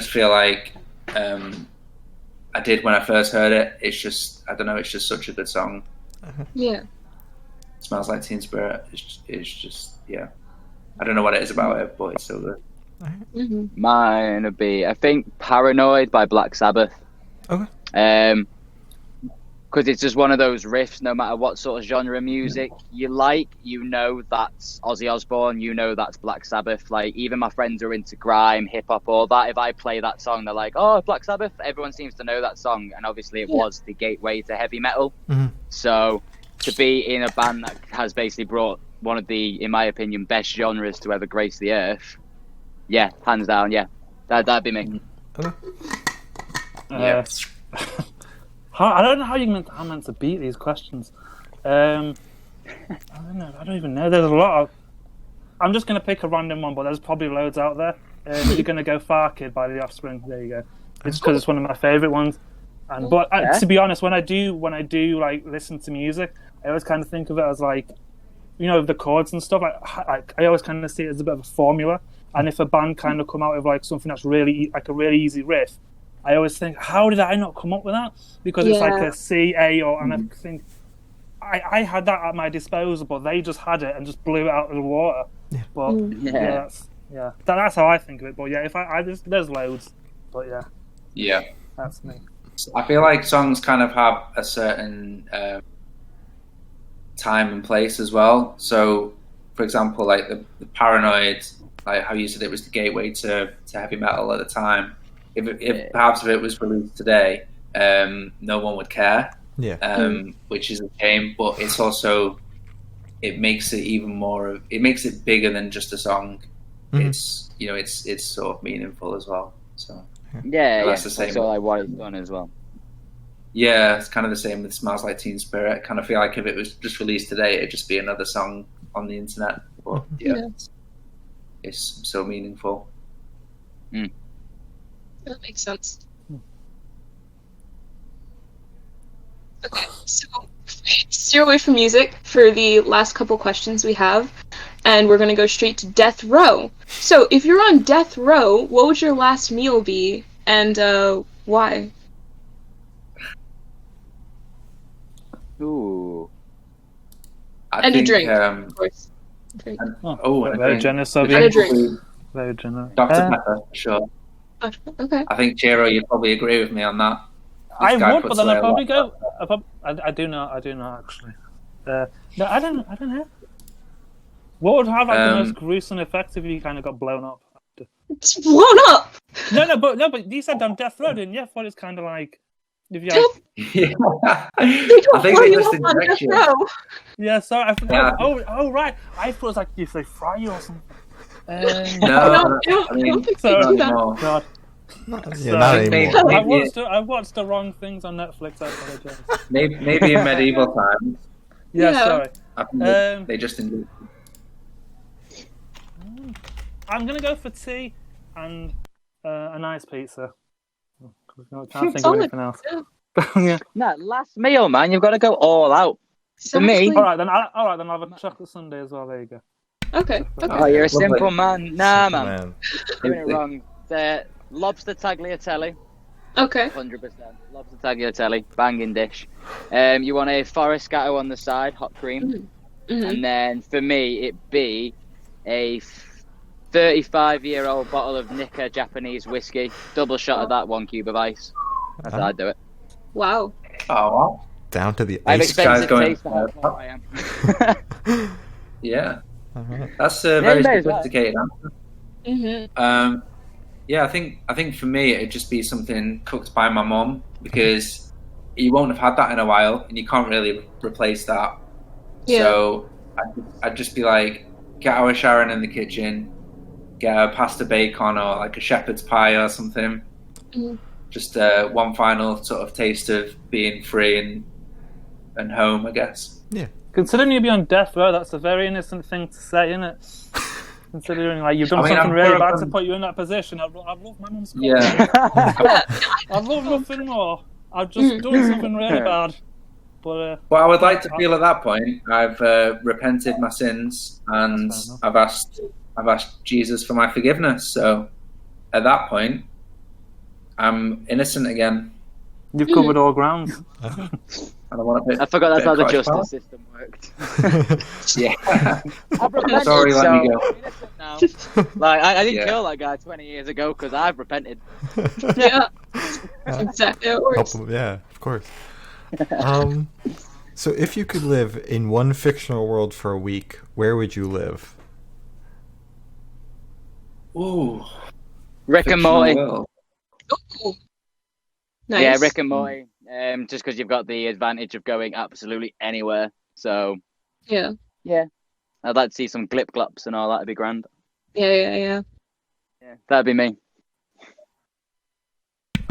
feel like I did when I first heard it. It's just, I don't know. It's just such a good song. Yeah. Smells Like Teen Spirit. It's just, yeah. I don't know what it is about it, but it's so good. Mine would be, I think, "Paranoid" by Black Sabbath. Okay. Because it's just one of those riffs, no matter what sort of genre of music you like, you know that's Ozzy Osbourne, you know that's Black Sabbath. Like, even my friends who are into grime, hip-hop, all that, if I play that song, they're like, oh, Black Sabbath. Everyone seems to know that song, and obviously it was the gateway to heavy metal. So to be in a band that has basically brought one of the, in my opinion, best genres to ever grace the earth, yeah, hands down, yeah. That'd be me. Okay. Yeah. I don't know how I'm meant to beat these questions. I don't know. I don't even know. There's a lot of. I'm just going to pick a random one, but there's probably loads out there. You're going to go "Far Kid" by The Offspring. There you go. It's because it's one of my favourite ones. But to be honest, when I do like listen to music, I always kind of think of it as like, you know, the chords and stuff. I always kind of see it as a bit of a formula. And if a band kind of come out with like something that's really like a really easy riff, I always think, how did I not come up with that? Because it's like a C, A, and I think I had that at my disposal, but they just had it and just blew it out of the water. Yeah. But that's how I think of it. But yeah, if there's loads, but yeah, that's me. I feel like songs kind of have a certain time and place as well. So, for example, like the "Paranoid," like how you said it was the gateway to heavy metal at the time. If perhaps if it was released today, no one would care. Yeah. Which is a shame, but it's also, it makes it even more. It makes it bigger than just a song. It's, you know, it's sort of meaningful as well. So that's the same. That's all I wanted done as well. Yeah, it's kind of the same with "Smells Like Teen Spirit." I kind of feel like if it was just released today, it'd just be another song on the internet. But it's so meaningful. That makes sense. Okay, so steer away from music for the last couple questions we have, and we're going to go straight to death row. So, if you're on death row, what would your last meal be, and why? Ooh. And a drink, of course. Very generous of you. And a drink. Very generous. Dr. Pepper, for sure. Okay. I think Chiro, you'd probably agree with me on that. I would, but then I'd probably go. I do not actually. No, I don't know. What would have like the most gruesome effect if you kind of got blown up? It's blown up. No, but you said on death row, didn't you? I thought it's kind of like if you. I think they just inject you. Yeah, sorry. Oh, right. I thought it was like you say fry you or something. No, I don't think so. they do that. God. Yeah, not anymore. I watched the wrong things on Netflix. I apologize. Maybe in medieval times. Yeah, sorry. I think they just inject you. I'm gonna go for tea and a nice pizza. I can't think of anything else. Yeah. No, last meal, man. You've got to go all out. For me. All right, then I'll have a chocolate sundae as well. There you go. Okay. Oh, you're a simple man. Nah, man. Doing it wrong. The lobster tagliatelle. Okay. 100%. Lobster tagliatelle. Banging dish. You want a forest gatto on the side, hot cream. Mm-hmm. And then for me, it'd be a 35-year-old bottle of Nikka Japanese whiskey. Double shot of that, 1 cube of ice. That's how I'd do it. Wow. Oh, wow. Down to the I have ice. expensive taste for how smart I am. Yeah. Right. That's a very sophisticated answer. Mm-hmm. Yeah, I think for me it'd just be something cooked by my mum because you won't have had that in a while and you can't really replace that. Yeah. So I'd just be like, get our Sharon in the kitchen, get a pasta bacon or like a shepherd's pie or something. Mm-hmm. Just one final sort of taste of being free and home, I guess. Yeah. Considering you'd be on death row, that's a very innocent thing to say, isn't it? Considering like you've done something really bad to put you in that position, I've loved my mum's cooking. Yeah. I've loved nothing more. I've just done something really bad. But well, I would like to feel at that point I've repented my sins and I've asked Jesus for my forgiveness. So at that point, I'm innocent again. You've covered all grounds. I forgot that's how the justice system worked. Yeah. I've repented, Sorry, let me go. I'm innocent now. Like I didn't kill that guy 20 years ago because I've repented. Yeah. Exactly. It works. Yeah, of course. So if you could live in one fictional world for a week, where would you live? Ooh. Rick and Morty. Ooh. Nice. Yeah, Rick and Morty. Just because you've got the advantage of going absolutely anywhere. So Yeah. I'd like to see some glip glops and all that. Would be grand. Yeah. Yeah, that'd be me.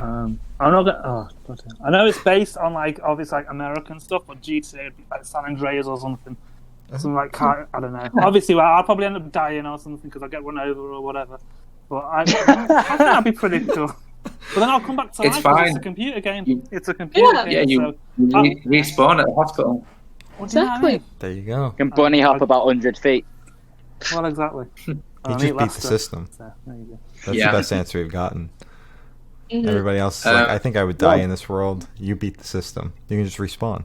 I'm not gonna. I know it's based on like obviously like American stuff, but GTA like San Andreas or something. Something like I don't know. Obviously, well, I'll probably end up dying or something because I'll get run over or whatever. But I think that'd be pretty cool. But then I'll come back to life. It's a computer game. It's a computer game. Yeah, you respawn at the hospital. Exactly. There you go. You can bunny hop about 100 feet. Well, exactly. You just beat the system. So, there you go. That's the best answer we've gotten. Mm-hmm. Everybody else is like, I think I would die in this world. You beat the system. You can just respawn.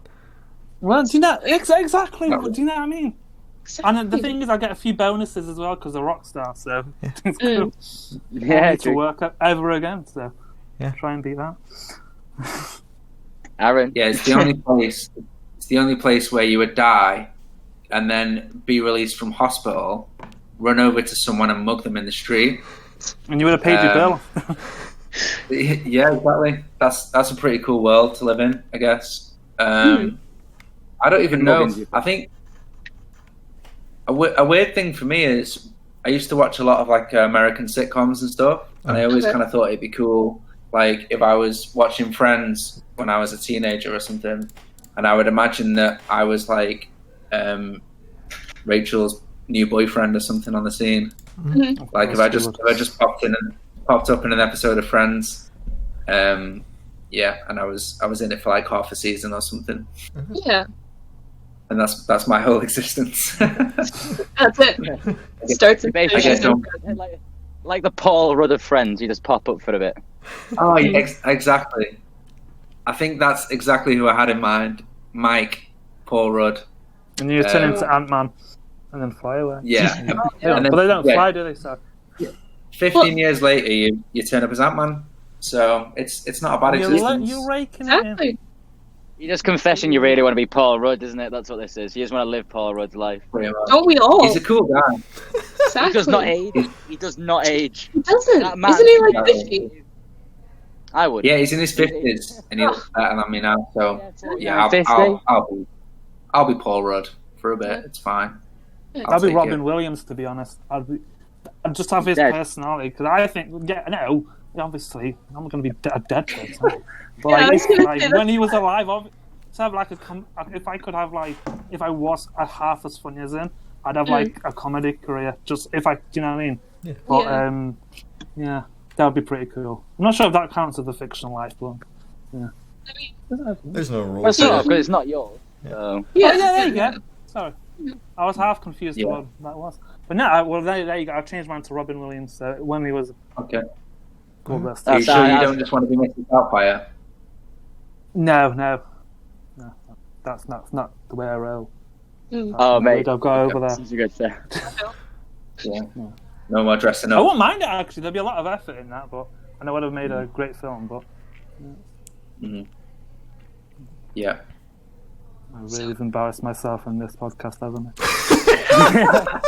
Well, do you know exactly? Do you know what I mean? Exactly. And the thing is, I get a few bonuses as well because I'm a rock star. So it's cool. Yeah, I don't need to true. work ever again. So Yeah. try and beat that. Aaron. Yeah, it's the only place. It's the only place where you would die, and then be released from hospital, run over to someone and mug them in the street. And you would have paid your bill. Yeah, exactly. That's a pretty cool world to live in, I guess. I don't even know. I think a weird thing for me is I used to watch a lot of like American sitcoms and stuff, and I always kind of thought it'd be cool, like if I was watching Friends when I was a teenager or something, and I would imagine that I was like Rachel's new boyfriend or something on the scene. Mm-hmm. Like if I just popped in and popped up in an episode of Friends. Yeah, and I was in it for like half a season or something. Yeah. And that's my whole existence. That's it. Starts and Basically, finishes. like the Paul Rudd of Friends, you just pop up for a bit. Oh, yeah, exactly. I think that's exactly who I had in mind. Mike, Paul Rudd. And you turn into Ant-Man and then fly away. Yeah. And then, but they don't fly, do they? So 15 years later, you turn up as Ant-Man. So it's not a bad existence. you're raking it in. Exactly. You're just confessing you really want to be Paul Rudd, isn't it? That's what this is. You just want to live Paul Rudd's life. Pretty much. Don't we all? He's a cool guy. Exactly. He does not age. He does not age. He doesn't. That man- Isn't he like 50? I would. Yeah, he's in his 50s, and he looks better than me now. So yeah, 50. I'll be Paul Rudd for a bit. It's fine. I'll be take Robin it. Williams, to be honest. I'd just have his Dead. personality, because I think, no, obviously, I'm going to be a dead person. But Yeah, I was gonna say when he was alive, to have like if I could have like, if I was half as funny as him, I'd have like a comedy career. Just if do you know what I mean? Yeah. But yeah, that would be pretty cool. I'm not sure if that counts as a fictional life, but yeah. I mean, There's no Well, rules. it's not, because it's not yours. So. yeah. Oh, yeah, there you go. Sorry. I was half confused Yeah. what that was. But no, well, there you go. I changed mine to Robin Williams when he was Okay. called best. Are you That's- sure you that's- don't just want to be missed out by it? No. That's not the way I roll. Oh, mate. I've got over there. This is a good thing. Yeah. No more dressing I up. wouldn't mind it, actually. There'd be a lot of effort in that, but I know it would have made a great film, but Mhm. Yeah. I really have embarrassed myself in this podcast, haven't I?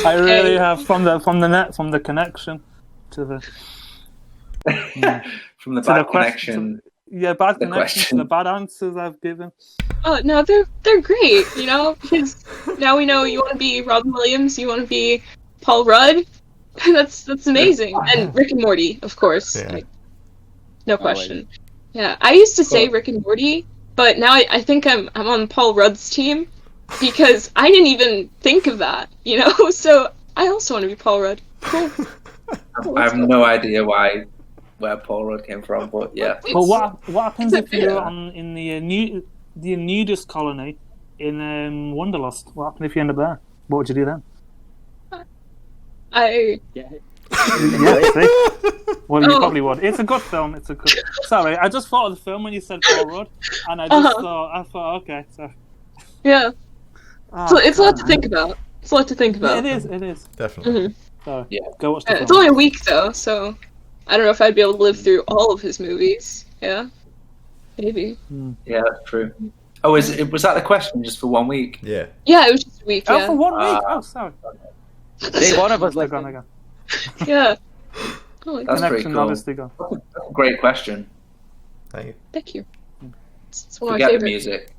I really have, from the connection to the From the To the bad question- connection. bad The connection question. to the bad answers I've given. Oh no, they're great. You know, because now we know you want to be Robin Williams, you want to be Paul Rudd. That's amazing. And Rick and Morty, of course. Yeah. Like, no question. Yeah, I used to say Rick and Morty, but now I think I'm on Paul Rudd's team because I didn't even think of that. You know, so I also want to be Paul Rudd. Cool. I have no idea where Paul Rudd came from, but yeah. But what happens it's if you're yeah. in the nudist colony in Wanderlust? What happens if you end up there? What would you do then? I Yeah. Yeah, see? Well, you Oh. probably would. It's a good film. Sorry, I just thought of the film when you said Paul Rudd, and I thought, okay, so. yeah. Oh, So it's a lot to God. think about. It's a lot to think about. Yeah, it is. Definitely. So, Yeah. go watch the It's film. only a week though, so I don't know if I'd be able to live through all of his movies. Yeah, maybe. Yeah, that's true. Oh, was that the question just for 1 week? Yeah. Yeah, it was just a week. Oh, Yeah, for 1 week? Oh, sorry. See, one of us They're like gone again. yeah. Oh, my That's God. pretty Connection cool. obviously gone. That's a great question. Thank you. Thank you. It's one of my Forget the favorites. music.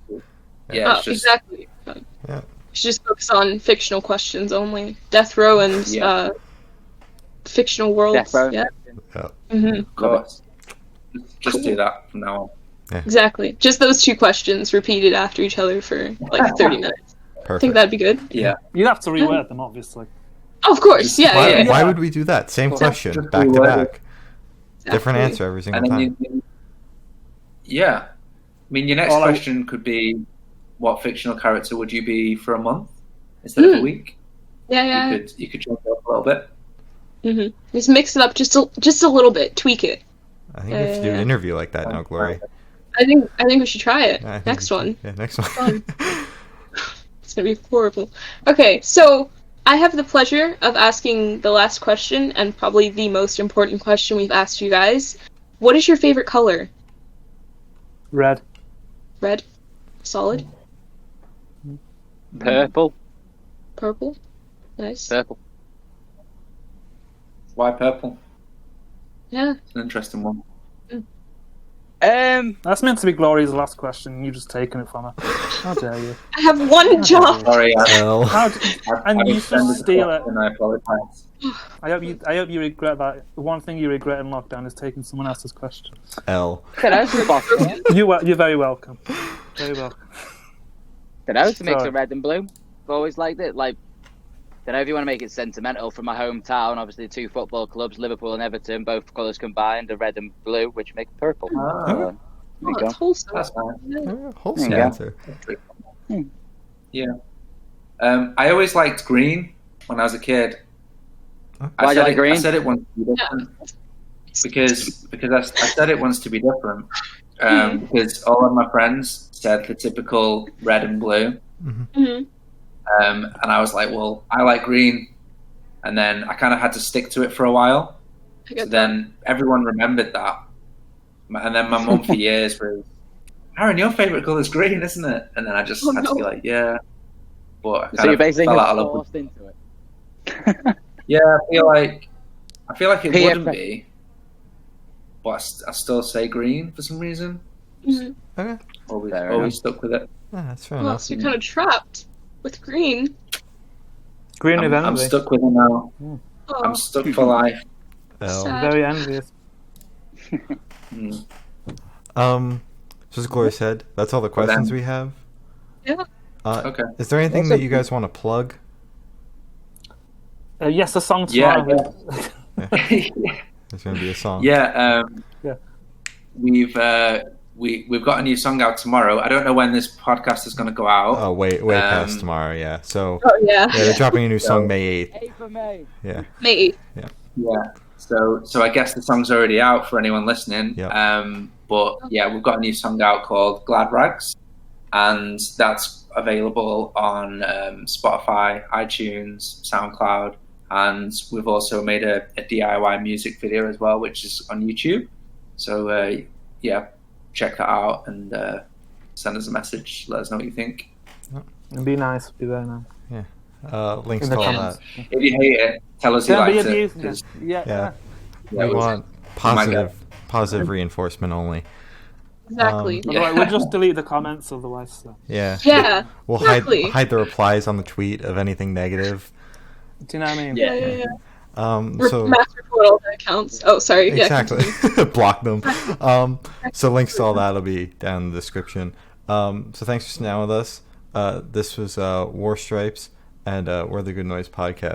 Yeah, Oh, it's just exactly. Yeah. We should just focus on fictional questions only. Death Row and Yeah. fictional worlds. Death Row. Yeah. Yeah. of course. Just do that from now on. Exactly. Just those two questions repeated after each other for like 30 minutes. I Perfect. think that'd be good. Yeah. You'd have to reword them, obviously. Oh, of course. Yeah. Why, yeah. why would we do that? Same question, Just back to reword back. Different Exactly. answer every single And then time. yeah. I mean, your next Or like- question could be, what fictional character would you be for a month instead of a week? Yeah, yeah. You could change it up a little bit. Just mix it up just a little bit, tweak it. I think we have to do an interview like that now, Glory. I think we should try it. I think Next we one. should. Yeah, next one. Fun. It's gonna be horrible. Okay, so I have the pleasure of asking the last question and probably the most important question we've asked you guys. What is your favorite color? Red. Red? Solid? Purple. Purple? Nice. Purple. Why purple? Yeah. It's an interesting one. That's meant to be Glory's last question. You just taken it from her. How dare you? I have one job. Sorry, L. And you should steal it. And I apologize. I hope you regret that. The one thing you regret in lockdown is taking someone else's question. L. Get out of the box. You're very welcome. Very welcome. Get out to mix Sorry. of red and blue. I've always liked it. Like, Then if you want to make it sentimental, from my hometown, obviously 2 football clubs, Liverpool and Everton, both colours combined, are red and blue, which make purple. Oh. There you Oh, go. it's wholesome. That's nice. Yeah, wholesome Yeah. answer. Yeah. I always liked green when I was a kid. Why do you like green? I said it once to be different because I said it once to be different because all of my friends said the typical red and blue, Mhm. and I was like, well, I like green, and then I kind of had to stick to it for a while. I So get that. then everyone remembered that, and then my mum for years was, Aaron, your favorite colour is green, isn't it? And then I just had to be like, yeah. But I So kind you of basically fell got out of love with forced into it. Yeah, I feel like it Peer wouldn't pre- be, but I still say green for some reason. Mhm. Okay. Always, Fair always enough. stuck with it. Yeah, that's fair Well, enough. so you're kind of trapped with green. Green with I'm envy. stuck with it now. Oh, I'm stuck for life. L. sad. Very envious. Mm. So as Gloria said, that's all the questions we have. Yeah. Okay. Is there anything that you guys want to plug? Yes, the song Yeah, tomorrow. There's going to be a song. Yeah. Yeah. We've got a new song out tomorrow. I don't know when this podcast is going to go out. Oh, way past tomorrow, yeah. So, Oh, yeah. yeah, they're dropping a new song So- May 8th. 8th of May. Yeah. May 8th. Yeah. So I guess the song's already out for anyone listening. Yeah. But yeah, we've got a new song out called Glad Rags, and that's available on Spotify, iTunes, SoundCloud, and we've also made a DIY music video as well, which is on YouTube. So yeah, check that out and send us a message. Let us know what you think. And be nice. Be very nice. Links In to the all comments. that. If you hate it, tell us you Don't be liked it. abused. 'cause- Yeah. Yeah. yeah, We want God. positive reinforcement only. Exactly. Yeah. Otherwise, we'll just delete the comments otherwise. So. Yeah. Yeah. We'll exactly. hide the replies on the tweet of anything negative. Do you know what I mean? Yeah. So Mass report all the accounts. Oh, sorry. exactly. Yeah, Block them. So links to all that will be down in the description. So thanks for sitting down with us. This was War Stripes, and we're the Good Noise Podcast.